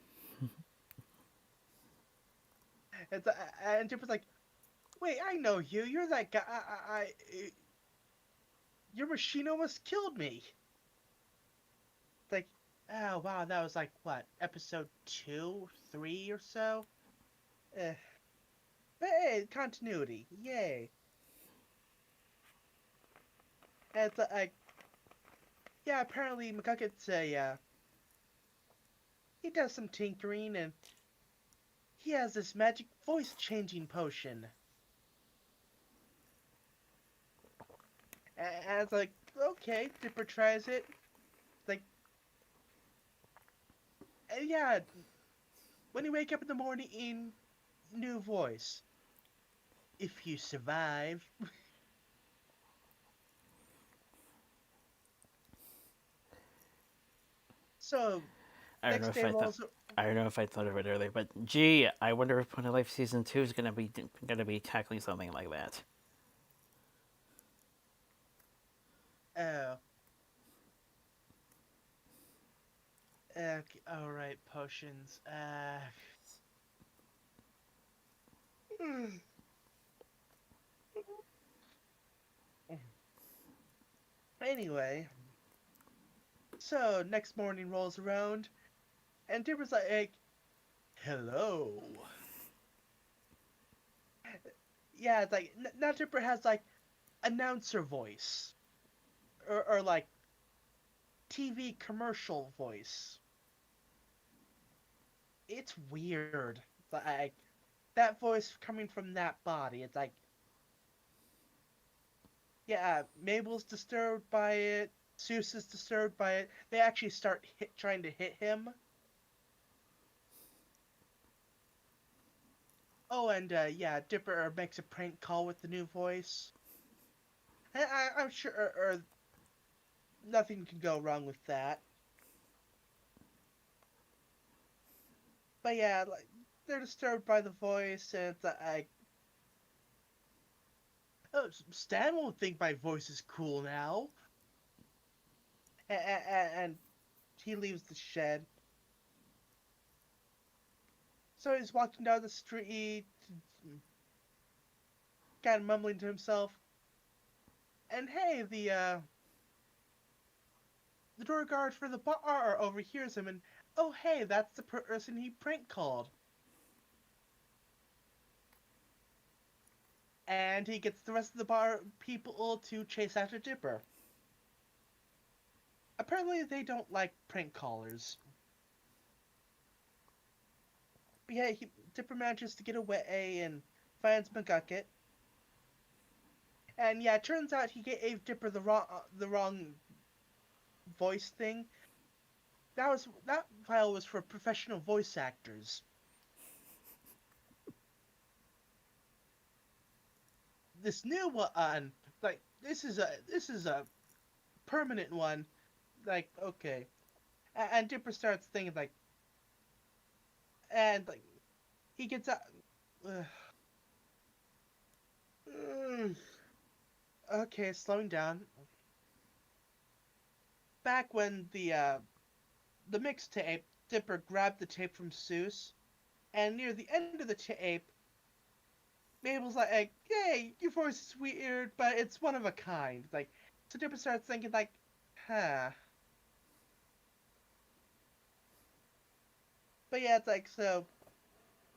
And, and Dipper's like, "Wait, I know you. You're that guy. Your machine almost killed me." It's like, oh wow, that was like what, episode 2, 3 or so. Eh. But hey, continuity, yay! And it's like, yeah, apparently McGucket's he does some tinkering and he has this magic voice changing potion. And it's like, okay, Dipper tries it. It's like, yeah, when you wake up in the morning, new voice. If you survive. So I don't know next if day I thought. rolls. I don't know if I thought of it earlier, but gee, I wonder if Point of Life season 2 is gonna be tackling something like that. Oh, okay, all right, potions. Anyway, so next morning rolls around, and Dipper's like, "Hello." Yeah, it's like now Dipper has like announcer voice or like TV commercial voice. It's weird. It's like that voice coming from that body. It's like, yeah, Mabel's disturbed by it. Seuss is disturbed by it. They actually start trying to hit him. Oh, and yeah, Dipper makes a prank call with the new voice. I'm sure nothing can go wrong with that. But yeah, like they're disturbed by the voice, and it's like, oh, Stan won't think my voice is cool now. And he leaves the shed. So he's walking down the street, kind of mumbling to himself. And hey, the door guard for the bar overhears him, and oh hey, that's the person he prank called. And he gets the rest of the bar people to chase after Dipper. Apparently, they don't like prank callers. But yeah, Dipper manages to get away and finds McGucket. And yeah, it turns out he gave Dipper the wrong voice thing. That file was for professional voice actors. This new one, like this is a permanent one. Like okay, and Dipper starts thinking like, and like he gets out. Okay, slowing down. Back when the mixtape, Dipper grabbed the tape from Seuss, and near the end of the tape, Mabel's like, "Hey, your voice is weird, but it's one of a kind." Like, so Dipper starts thinking like, "Huh." But yeah, it's like so.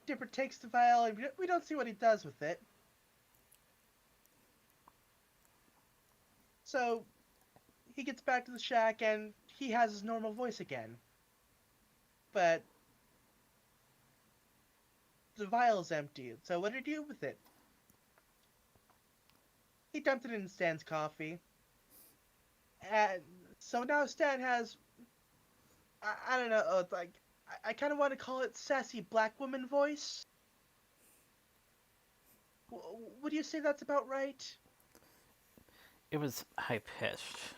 Dipper takes the vial, and we don't see what he does with it. So he gets back to the shack, and he has his normal voice again. But the vial's empty. So what did he do with it? He dumped it in Stan's coffee. And so now Stan has, I don't know, it's like, I kind of want to call it sassy black woman voice. Would you say that's about right? It was high pitched.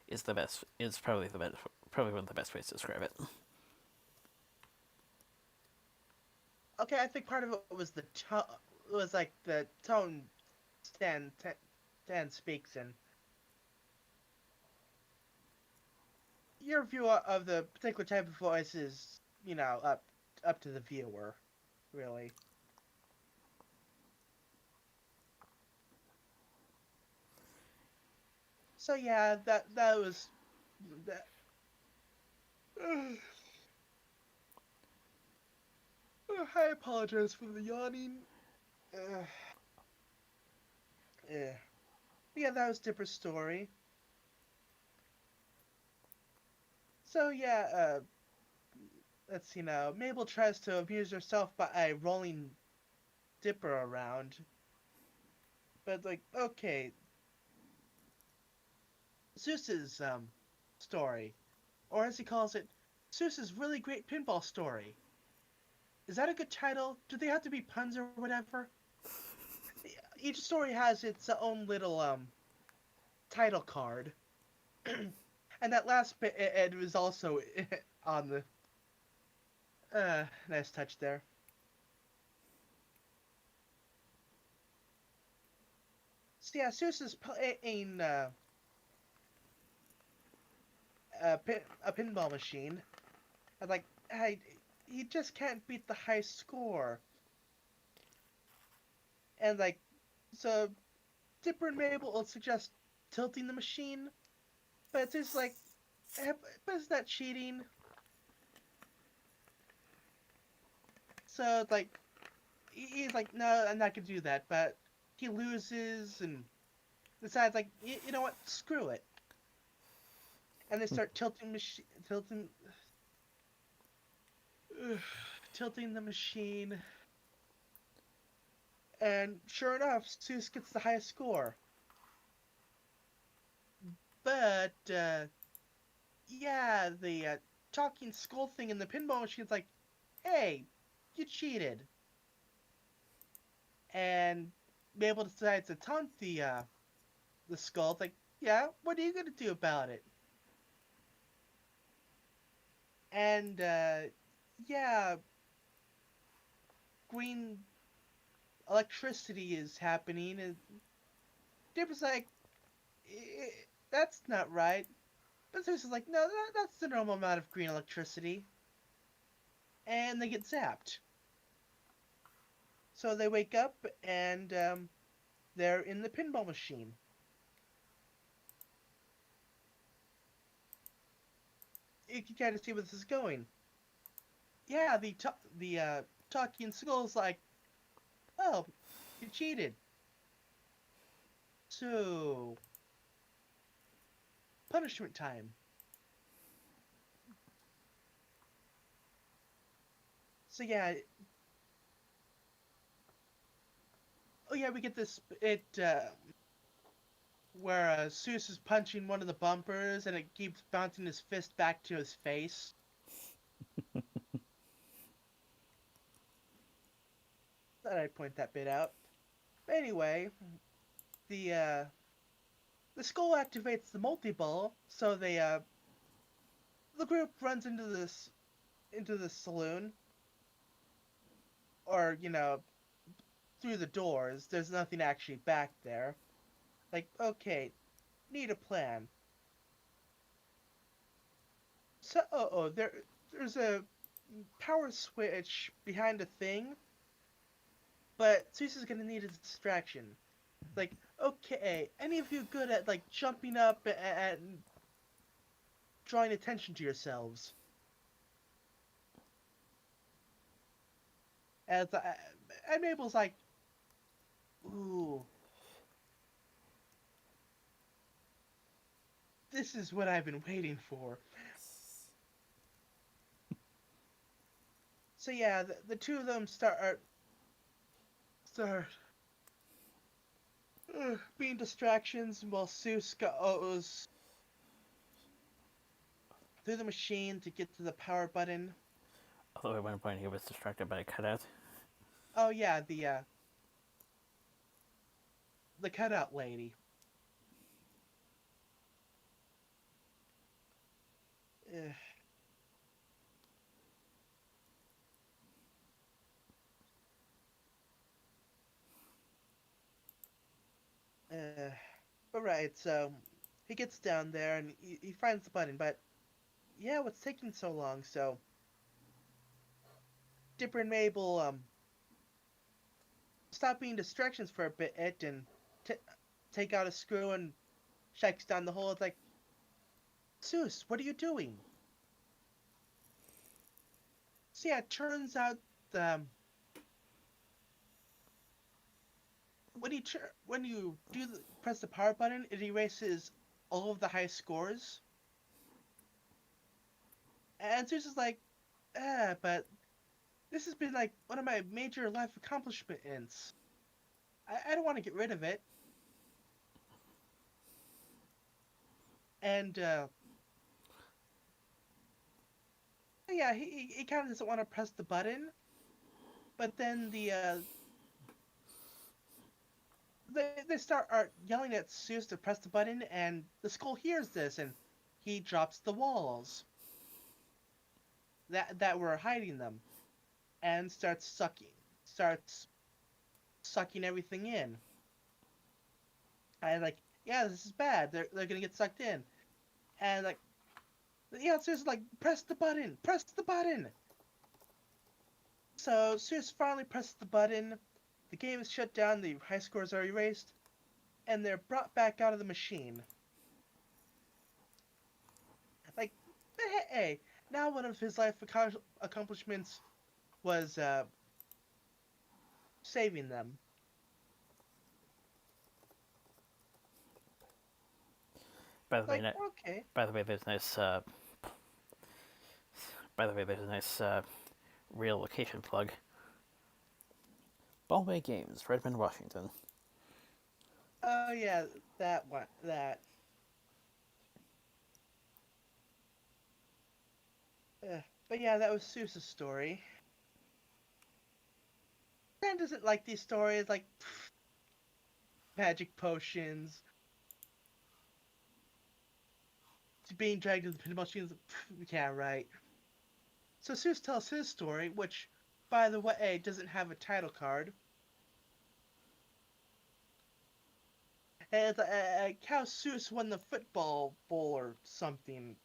Is the best. Is probably the best. Probably one of the best ways to describe it. Okay, I think part of it was the tone. It was like the tone Stan speaks in. Your view of the particular type of voice is, up to the viewer, really. So yeah, that was that. I apologize for the yawning. Uh, yeah. Yeah, that was Dipper's story. So yeah, let's see now. Mabel tries to amuse herself by rolling Dipper around, but like, okay, Zeus's story, or as he calls it, Zeus's really great pinball story. Is that a good title? Do they have to be puns or whatever? Each story has its own little title card, and that last bit it was also on the nice touch there. So yeah, Zeus is playing a pinball machine, and like, he just can't beat the high score, and like, so Dipper and Mabel will suggest tilting the machine, but it's just like, but is that cheating? So it's like, he's like, no, I'm not gonna do that, but he loses and decides like, you know what, screw it, and they start tilting the machine, and sure enough, Zeus gets the highest score. But yeah, the talking skull thing in the pinball machine's like, hey, you cheated, and Mabel decides to taunt the skull. It's like, yeah, what are you gonna do about it? And yeah, green electricity is happening, and Dipper's like, that's not right. But Zeus is like, no, that's the normal amount of green electricity. And they get zapped. So they wake up and they're in the pinball machine. You can kind of see where this is going. Yeah, the talking skull's like, oh, you cheated. So punishment time. So yeah, oh yeah, we get this where Zeus is punching one of the bumpers and it keeps bouncing his fist back to his face. Thought I'd point that bit out. But anyway, the uh, the skull activates the multi-ball, so the group runs into the saloon, or through the doors. There's nothing actually back there. Like, okay, need a plan. So, there's a power switch behind a thing, but Zeus is gonna need a distraction. Like, okay, any of you good at like jumping up and drawing attention to yourselves? As and Mabel's like, ooh, this is what I've been waiting for. So yeah, the two of them start being distractions while Zeus goes through the machine to get to the power button. Although at one point he was distracted by a cutout. Oh yeah, the cutout lady. Uh, uh, but right, so he gets down there and he finds the button, but yeah, what's taking so long? So Dipper and Mabel stop being distractions for a bit and t- take out a screw and checks down the hole. It's like, Seuss, what are you doing? So yeah, it turns out um, when you press the power button, it erases all of the high scores. And Seuss is like, but this has been like one of my major life accomplishments. I don't want to get rid of it. And yeah, he kind of doesn't want to press the button. But then they start yelling at Seuss to press the button, and the skull hears this, and he drops the walls that were hiding them, and starts sucking everything in. And like, yeah, this is bad. They're gonna get sucked in, and like, yeah, Seuss is like, press the button. So Seuss finally presses the button. The game is shut down. The high scores are erased, and they're brought back out of the machine. Like, hey, now one of his life accomplishments was saving them. By the way, Like, okay, by the way, there's a nice. By the way, there's a nice real location plug. Ballway Games, Redmond, Washington. oh yeah, that one, that. But yeah, that was Seuss's story. Dan doesn't like these stories, like magic potions, being dragged into the pinball machines. Yeah, right. So Seuss tells his story, which, by the way, doesn't have a title card. And it's how Seuss won the football bowl or something.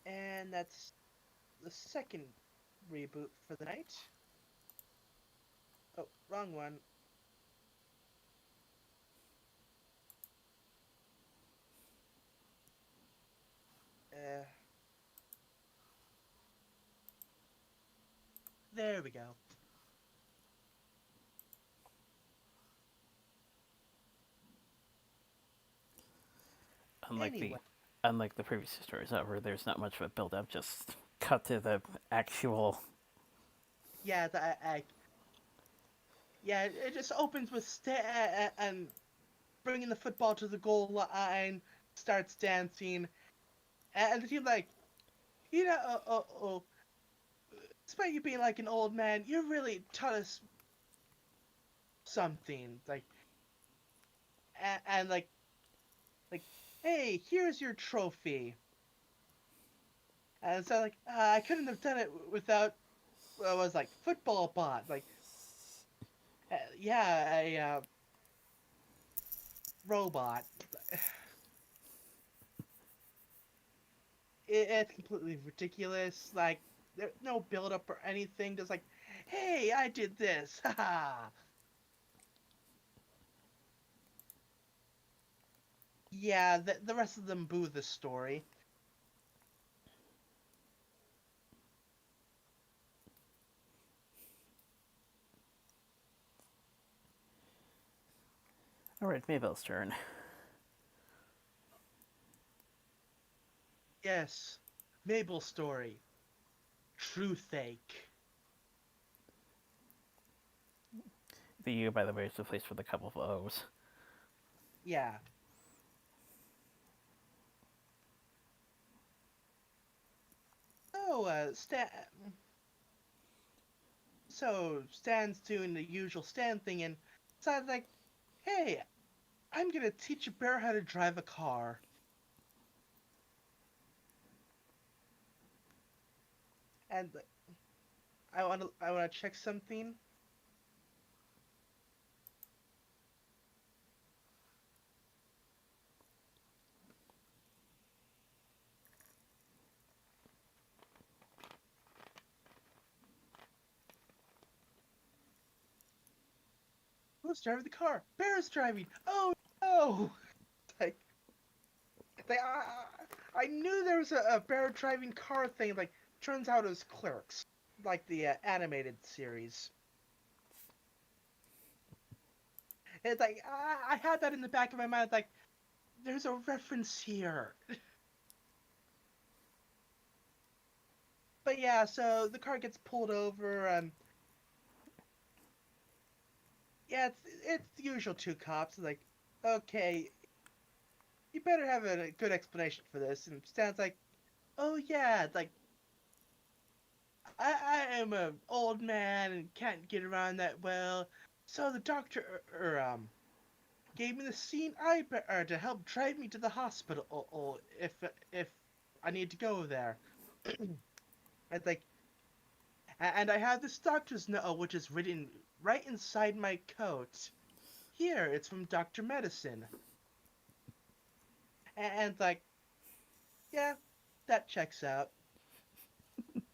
And that's the second reboot for the night. Oh, wrong one. Uh, there we go. Unlike the Anyway, unlike the previous stories, where there's not much of a build up, just cut to the actual. yeah, yeah, it just opens with and bringing the football to the goal line, starts dancing, and the team like, despite you being like an old man, you really taught us something. Like, and like, hey, here's your trophy. And so like, I couldn't have done it without what was like football bot. Like, yeah, a robot. It's completely ridiculous. Like, there's no build up or anything. Just like, hey, I did this. Haha. Yeah, the rest of them boo the story. All right, Mabel's turn. Yes, Mabel's story. True fake. The U, by the way, is replaced with a couple of O's. Yeah. So, Stan's doing the usual Stan thing, and decides like, "Hey, I'm gonna teach a bear how to drive a car." And I wanna check something. Who's driving the car? Bear's driving. Oh no! Like, I knew there was a bear driving car thing. Like, turns out it was Clerks, like the animated series. It's like I had that in the back of my mind. Like, there's a reference here. But yeah, so the car gets pulled over. Yeah, it's the usual two cops. Like, okay, you better have a good explanation for this. And Stan's like, oh yeah, it's like I am an old man and can't get around that well. So the doctor gave me the scene to help drive me to the hospital or if I need to go there. It's like, and I have this doctor's note which is written right inside my coat. Here, it's from Doctor Medicine. And like, yeah, that checks out. But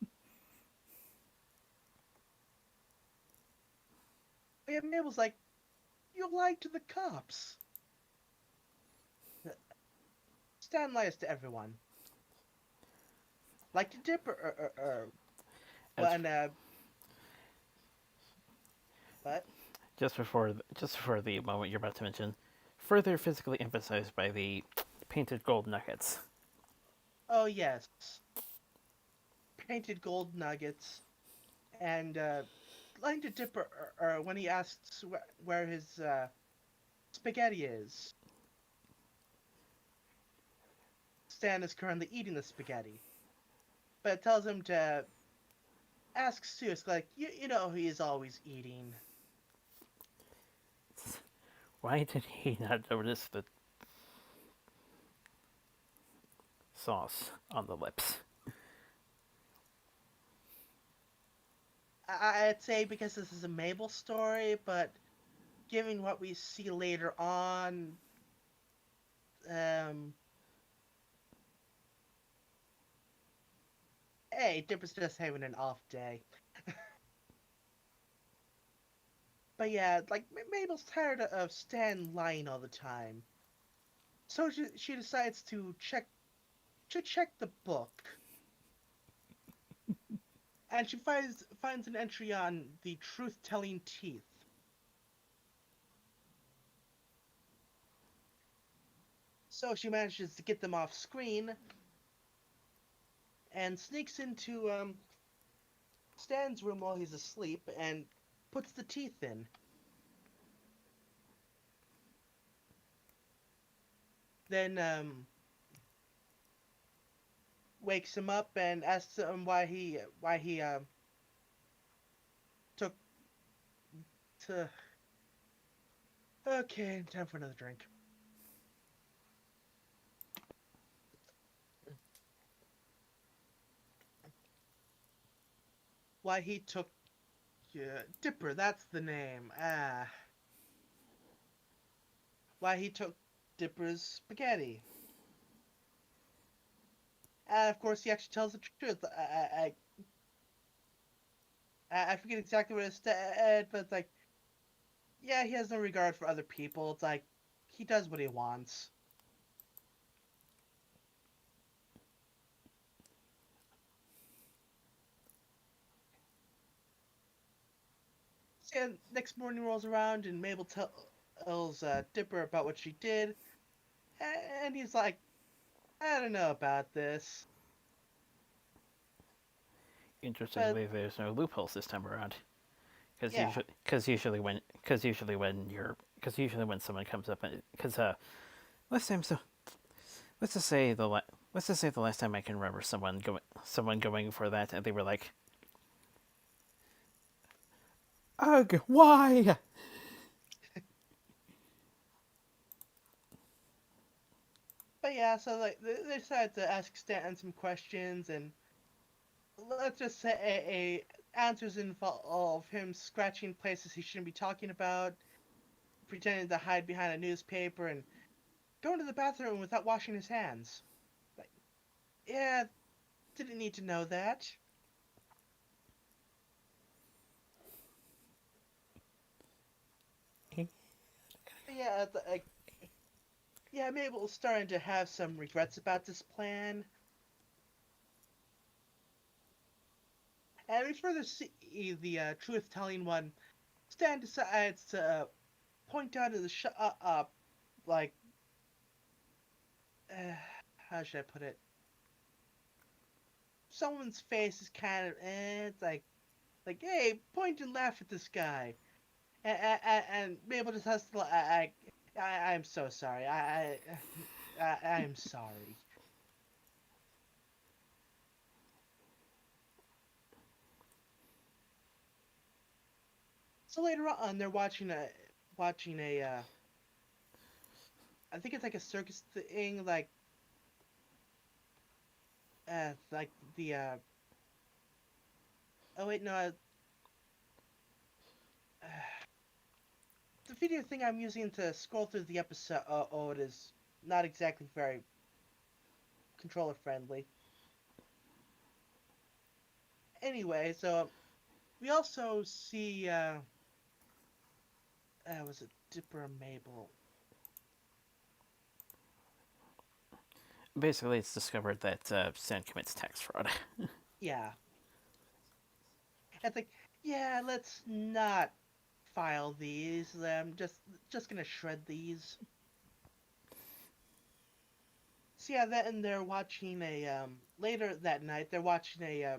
yeah, Mabel's like, you lied to the cops. Stan lies to everyone. Like to dip As when but just before the moment you're about to mention, further physically emphasized by the painted gold nuggets. oh yes, painted gold nuggets and lying to Dipper when he asks where his spaghetti is. Stan is currently eating the spaghetti, but tells him to ask Seuss, like, you know he is always eating. Why did he not notice the sauce on the lips? I'd say because this is a Mabel story, but given what we see later on, um, hey, Dipper's just having an off day. But yeah, like Mabel's tired of Stan lying all the time, so she decides to check the book, and she finds an entry on the truth-telling teeth. So she manages to get them off screen and sneaks into Stan's room while he's asleep and puts the teeth in. Then wakes him up and asks him why he took to. Okay, time for another drink. Why he took Dipper, that's the name. Why he took Dipper's spaghetti. And of course, he actually tells the truth. I forget exactly what it said, but it's like, yeah, he has no regard for other people. It's like, he does what he wants. So yeah, next morning rolls around, and Mabel tells Dipper about what she did, and he's like, I don't know about this. But Interestingly, there's no loopholes this time around, Yeah, because usually when someone comes up and because last time so let's just say let's just say the last time I can remember someone going for that and they were like, ugh, why? but yeah, so like they decided to ask Stanton some questions, and let's just say answers involve him scratching places he shouldn't be talking about, pretending to hide behind a newspaper, and going to the bathroom without washing his hands. Like, yeah, didn't need to know that. But yeah, like, yeah, Mabel's starting to have some regrets about this plan. And we further see the truth-telling one. Stan decides to point out to the like, uh, how should I put it? Someone's face is kind of, it's like, hey, point and laugh at this guy. And Mabel just has to, I'm so sorry. I'm sorry. So later on, they're watching a, I think it's like a circus thing, like the, oh wait, no, the video thing I'm using to scroll through the episode, it is not exactly very controller friendly. Anyway, so we also see, was it Dipper and Mabel? Basically, it's discovered that Stan commits tax fraud. Yeah, it's like, yeah, let's not file these. I'm just gonna shred these. So yeah, then they're watching a later that night. They're watching a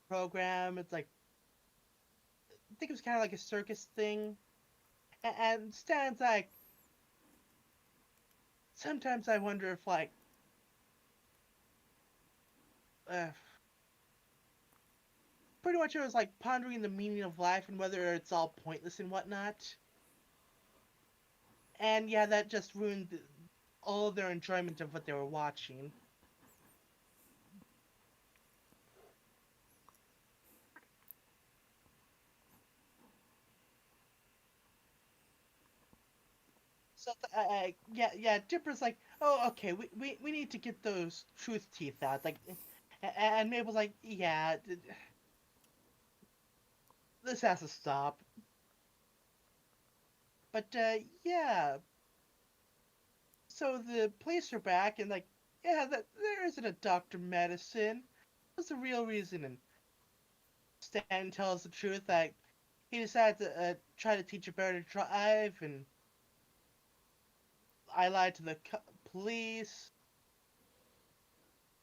program. It's like I think it was kind of like a circus thing, and Stan's like, sometimes I wonder if uh, pretty much it was like pondering the meaning of life and whether it's all pointless and whatnot. And yeah, that just ruined all of their enjoyment of what they were watching. So yeah, Dipper's like, oh, okay, we need to get those truth teeth out. Like, and Mabel's like, yeah, this has to stop. But yeah, so the police are back and like, yeah, that there isn't a doctor medicine. What's the real reason? And Stan tells the truth that he decided to try to teach her better to drive, and I lied to the police,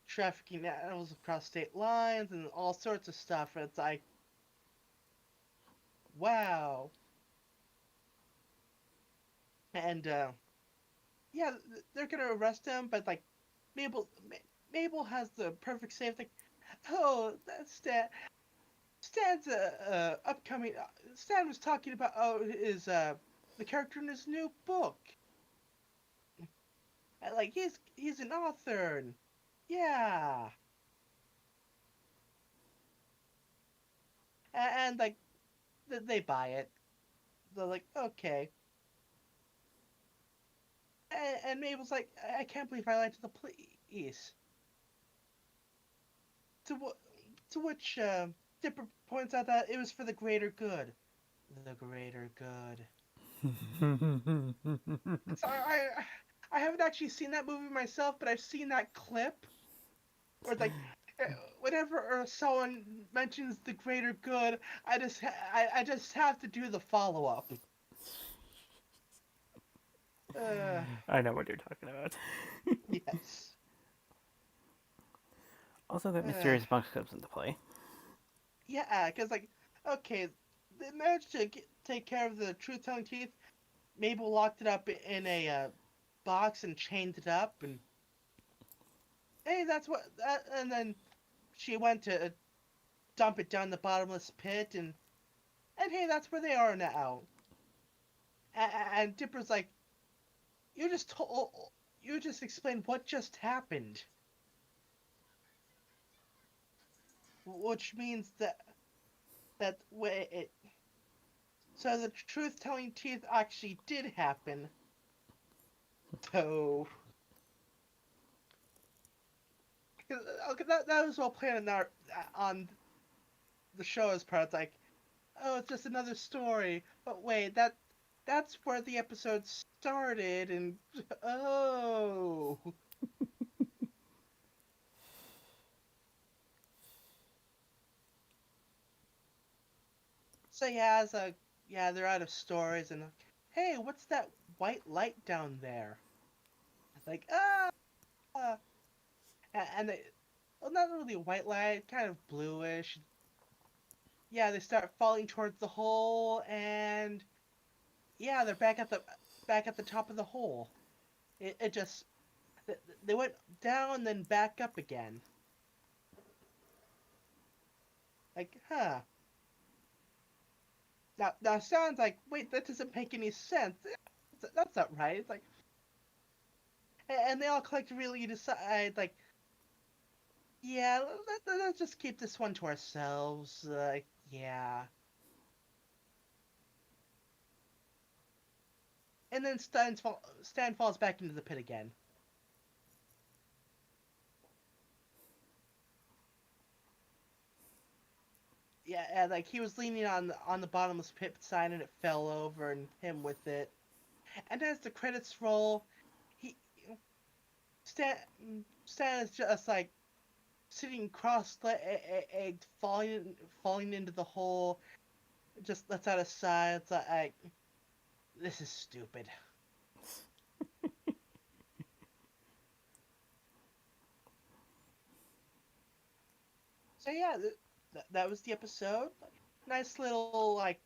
trafficking animals across state lines, and all sorts of stuff. And it's like, wow. And yeah, they're gonna arrest him, but like Mabel, Mabel has the perfect save. Like, oh, that's Stan. Stan's upcoming. Stan was talking about his the character in his new book. And, like he's an author. And, yeah, and like they buy it. They're like, okay. And Mabel's like, I can't believe I lied to the police. To what? To which Dipper points out that it was for the greater good. The greater good. So I haven't actually seen that movie myself, but I've seen that clip where it's like uh, whenever someone mentions the greater good, I just have to do the follow up. Uh, I know what you're talking about. yes. Also, that Uh, mysterious box comes into play. yeah, because like okay, they managed to take care of the truth-telling teeth. Mabel locked it up in a box and chained it up, and hey, that's what. And then she went to dump it down the bottomless pit, and hey, that's where they are now. And Dipper's like, you just told, you just explained what just happened, which means that way it. So the truth-telling teeth actually did happen. So okay, that was well planned on the show's part. It's like, oh, it's just another story. But wait, that's where the episode started, and oh. So yeah, yeah, they're out of stories, and hey, what's that white light down there? Like ah, and they, well, not really a white light, kind of bluish. Yeah, they start falling towards the hole, and yeah, they're back at the top of the hole. It just they went down then back up again. Like, huh. Now sounds like, wait, that doesn't make any sense. That's not right. It's like, and they all collectively decide, like, yeah, let's just keep this one to ourselves. Yeah. And then Stan falls back into the pit again. Yeah, and like he was leaning on the bottomless pit sign, and it fell over, and him with it. And as the credits roll, he Stan Stan is just like sitting cross-legged, falling into the hole. Just lets out a sigh. It's like, this is stupid. So yeah, that was the episode. Nice little like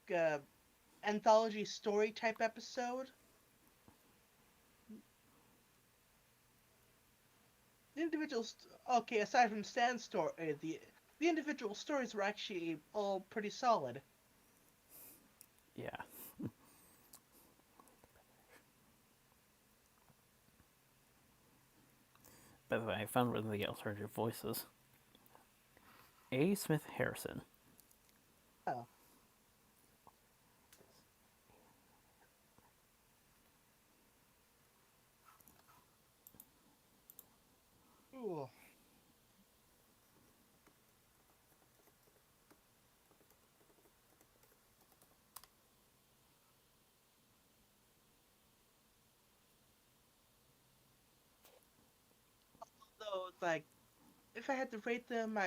anthology story type episode. The individuals, okay, aside from Stan's story, the individual stories were actually all pretty solid. Yeah. By the way, I found one of the alternative voices. A. Smith Harrison. Oh. Ooh. Though, like, if I had to rate them, uh,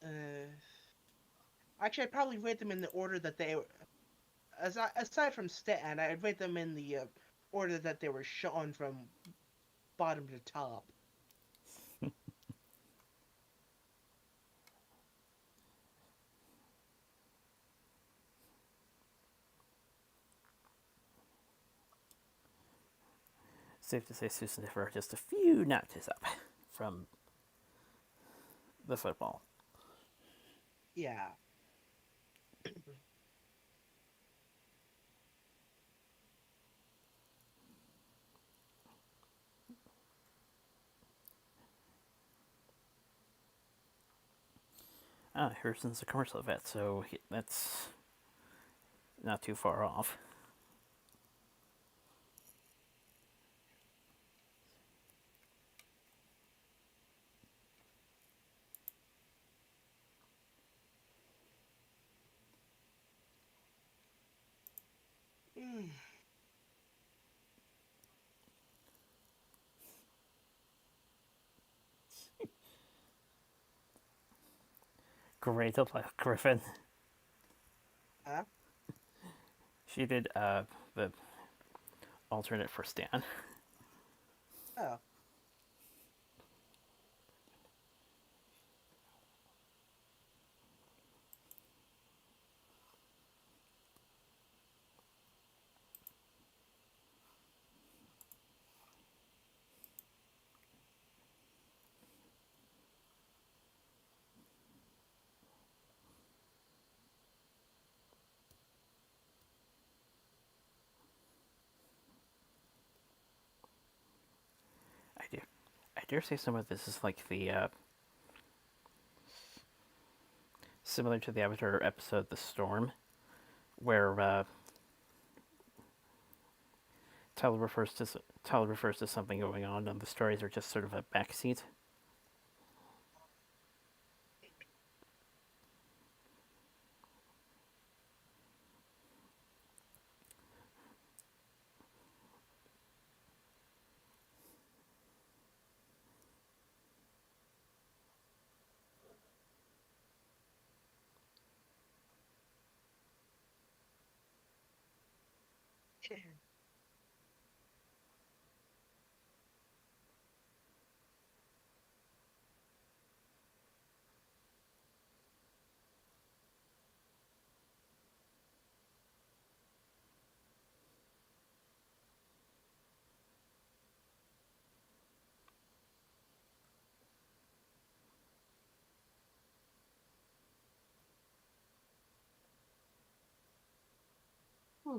uh, actually, I'd probably rate them in the order that they were. Aside from Stan, I'd rate them in the order that they were shown from bottom to top. Safe to say Susan Differ are just a few notches up from the football. Yeah. Harrison's a commercial vet, so that's not too far off. Mm. Great to play Griffin. Huh? She did the alternate for Stan. Oh. dare say some of this is like the similar to the Avatar episode "The Storm," where Tal refers to something going on, and the stories are just sort of a backseat. Hmm.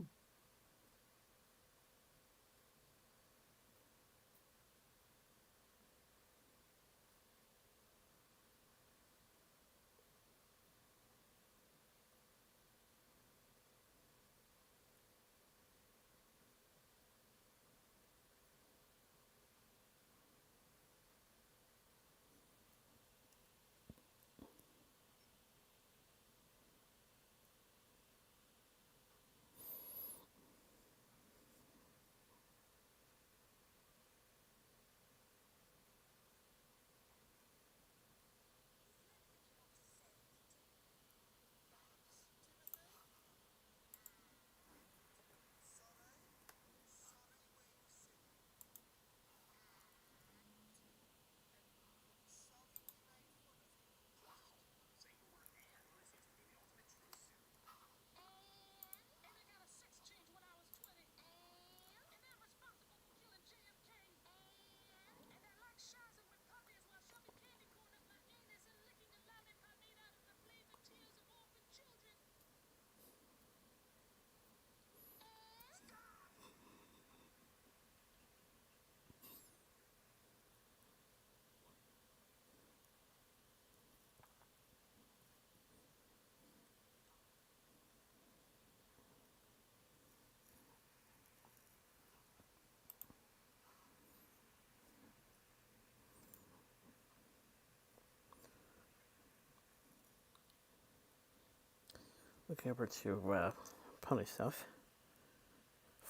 Looking over to pony stuff.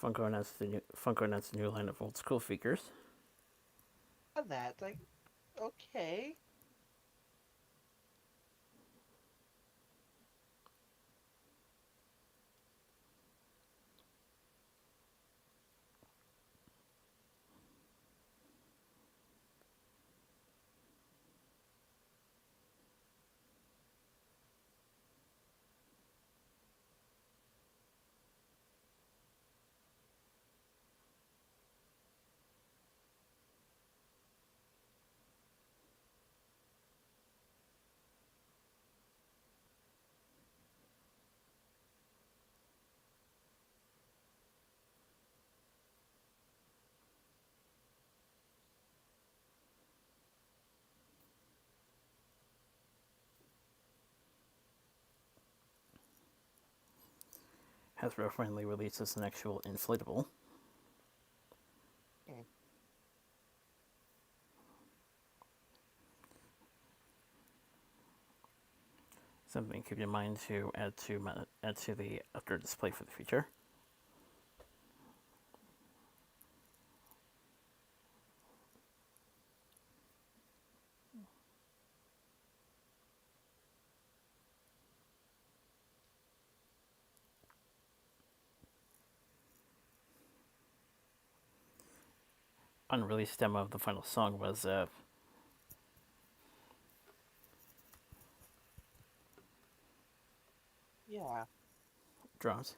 Funko announced a new line of old school figures. That like okay. Hasbro finally releases an actual inflatable. Hmm. Something to keep in mind to add to the outdoor display for the future. Unreleased demo of the final song was Yeah. drums.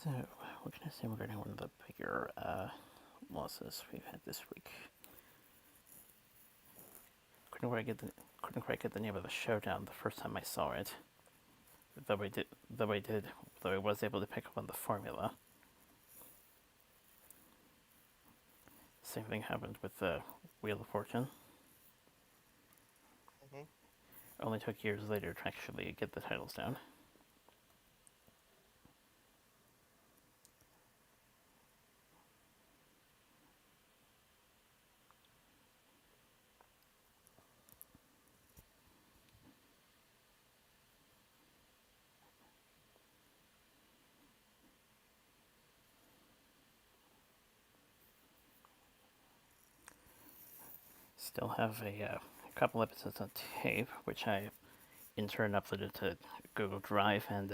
So, what can I say regarding one of the bigger losses we've had this week? Couldn't quite get the name of the showdown the first time I saw it. Though I did, though I was able to pick up on the formula. Same thing happened with the Wheel of Fortune. Mhm. Only took years later to actually get the titles down. Still have a couple episodes on tape, which I in turn uploaded to Google Drive, and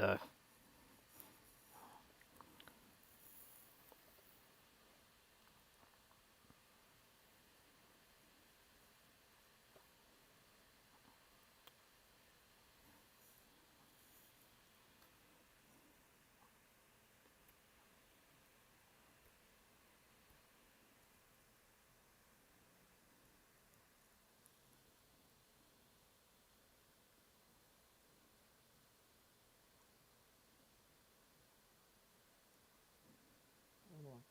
Mhm.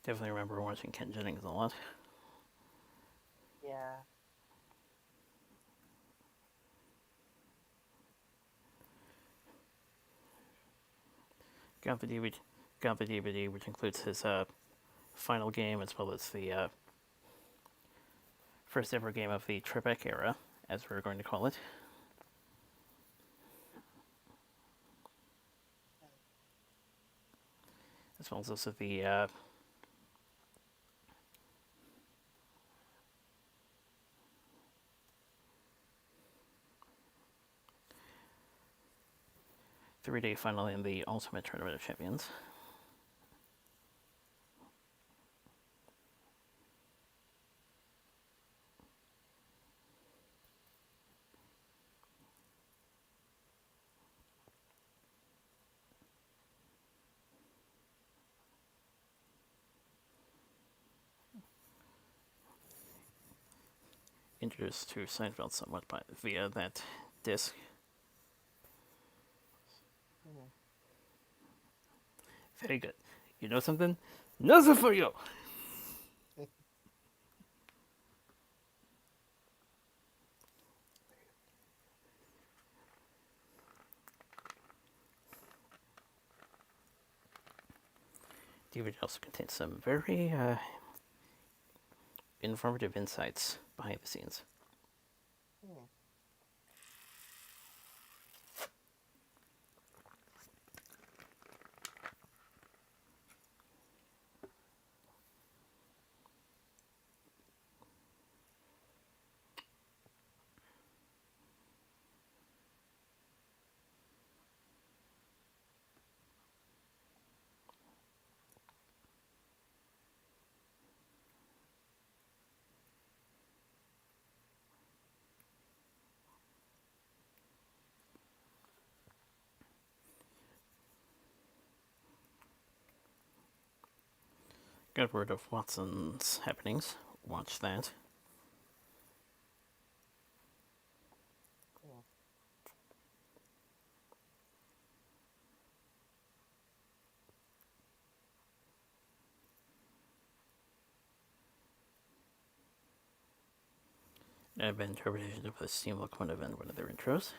definitely remember watching Ken Jennings a lot. Yeah. Got the DVD, got the DVD, which includes his final game as well as the first ever game of the Trebek era, as we're going to call it, as well as also the 3-day final in the Ultimate Tournament of Champions. Introduced to Seinfeld somewhat via that disc. Mhm. Very good. You know something? Nothing for you! DVD also contains some very informative insights behind the scenes. Mhm. Got word of Watson's happenings. Watch that. Oh. There have been interpretations of the steam locomotive in one of their intros.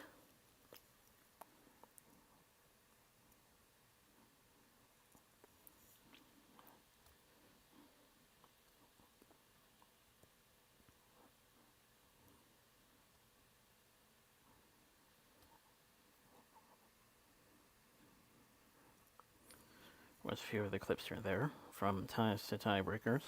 Watch a few of the clips here and there, from ties to tiebreakers.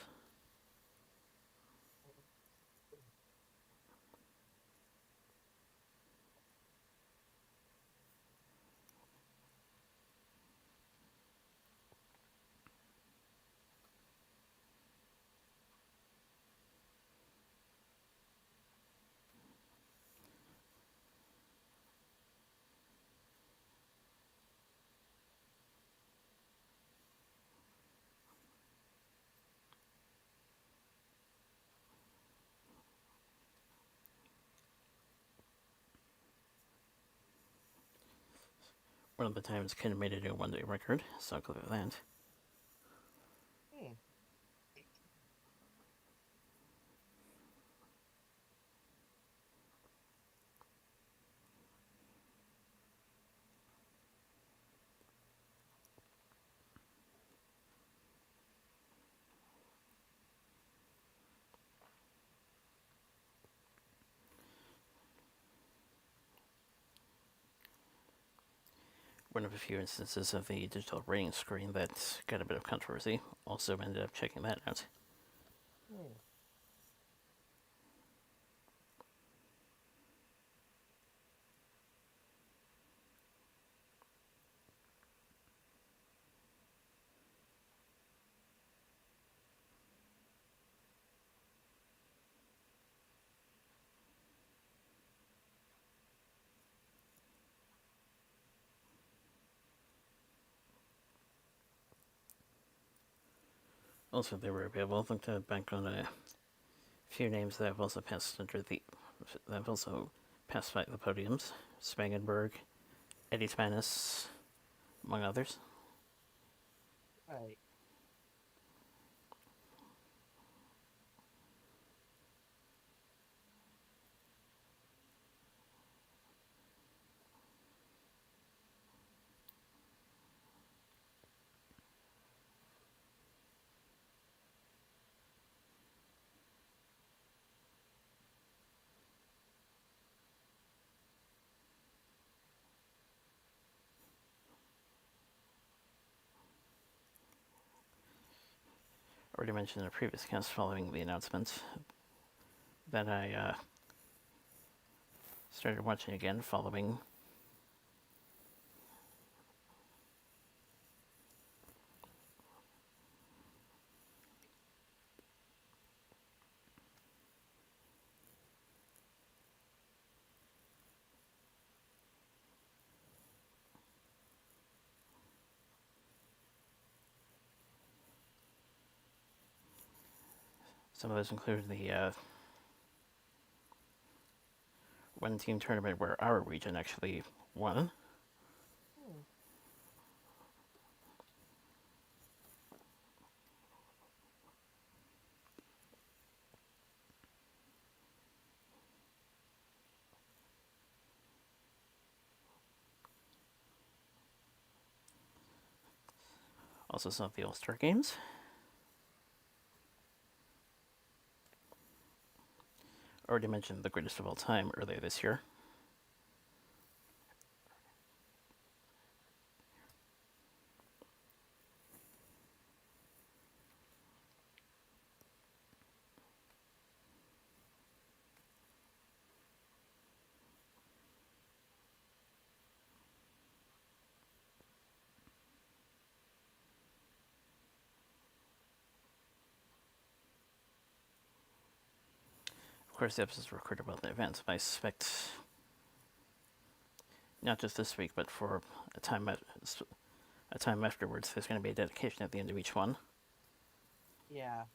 One of the times Ken made a new one-day record, so I'll clip of that. Hmm. One of a few instances of the digital rating screen that got a bit of controversy. Also ended up checking that out. Hmm. Also, they were available. I looked back on a few names that have also passed under the that have also passed by the podiums. Spangenberg, Eddie Spanis, among others. Right. Already mentioned in a previous cast following the announcement that I started watching again following some of those included the one team tournament where our region actually won. Hmm. Also, some of the All Star games. Already mentioned the greatest of all time earlier this year. Of course, the episodes were recorded well in advance, but I suspect not just this week, but for a time afterwards, there's going to be a dedication at the end of each one. Yeah.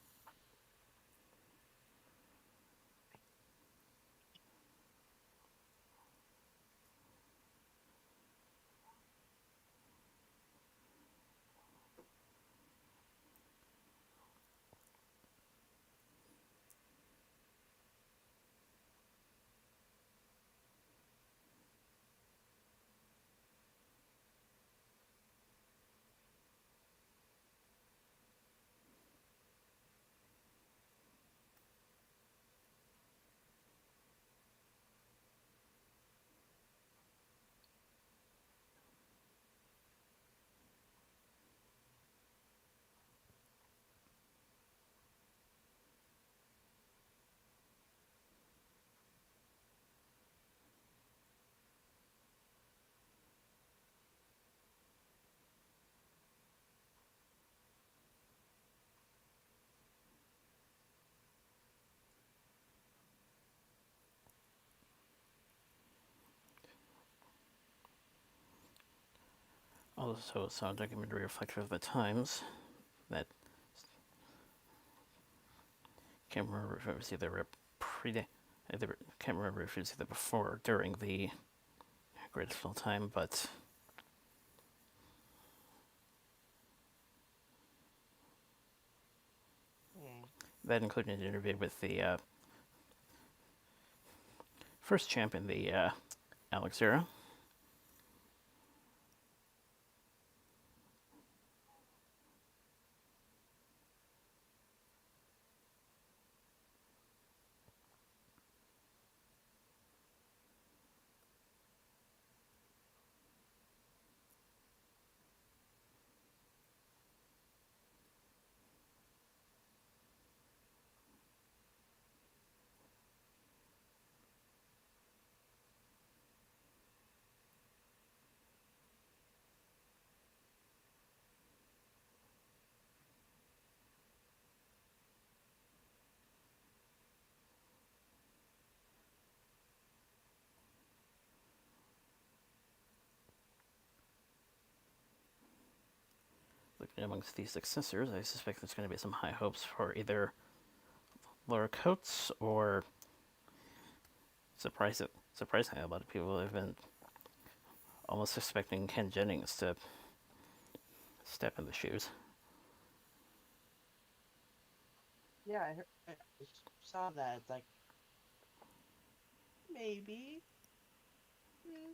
Also, a documentary reflective of the times that can't remember if it was can't remember if it was either before or during the greatest of all time, but Hmm. that included an interview with the first champ in the Alex era. Looking amongst the successors, I suspect there's going to be some high hopes for either Laura Coates or surprisingly, a lot of people have been almost expecting Ken Jennings to step in the shoes. Yeah, I saw that. It's like maybe. Hmm.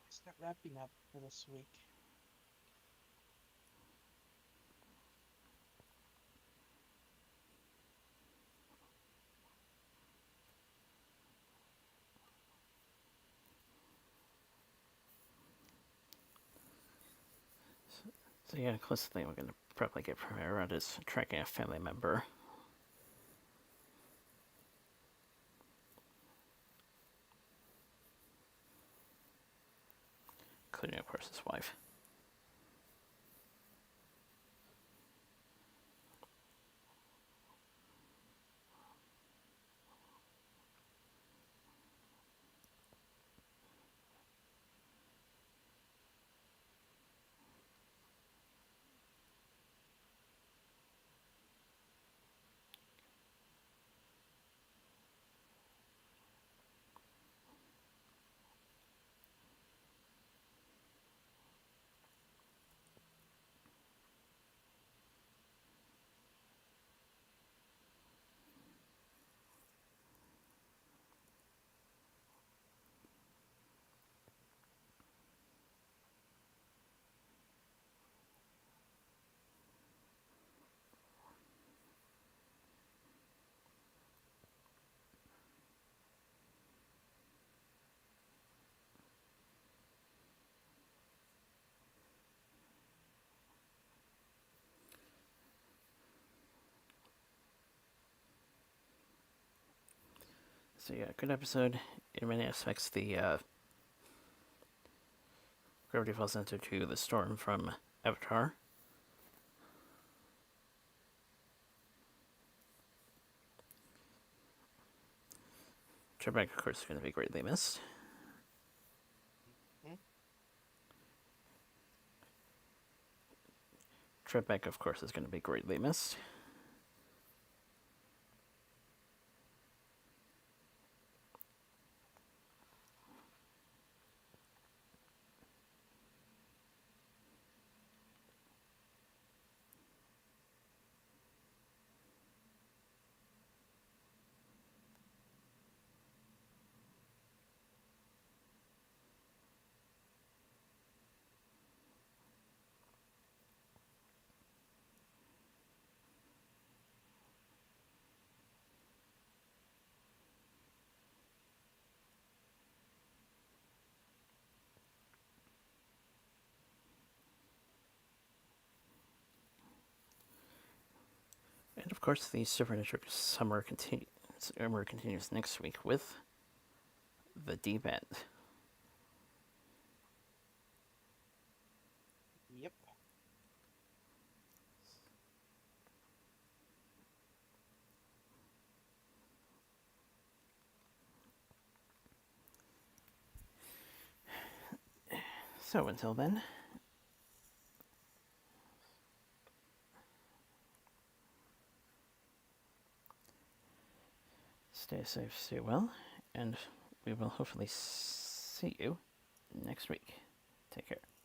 Start wrapping up for this week. So yeah, the closest thing we're going to probably get from Aaron is tracking a family member, including, of course, his wife. So yeah, good episode. In many aspects, the Gravity Falls answer to the storm from Avatar. Trebek, of course, is going to be greatly missed. Hmm? Trebek, of course, is going to be greatly missed. And of course, the Supernatural Summer continues next week with the Deep End. Yep. So until then, stay safe, stay well, and we will hopefully see you next week. Take care.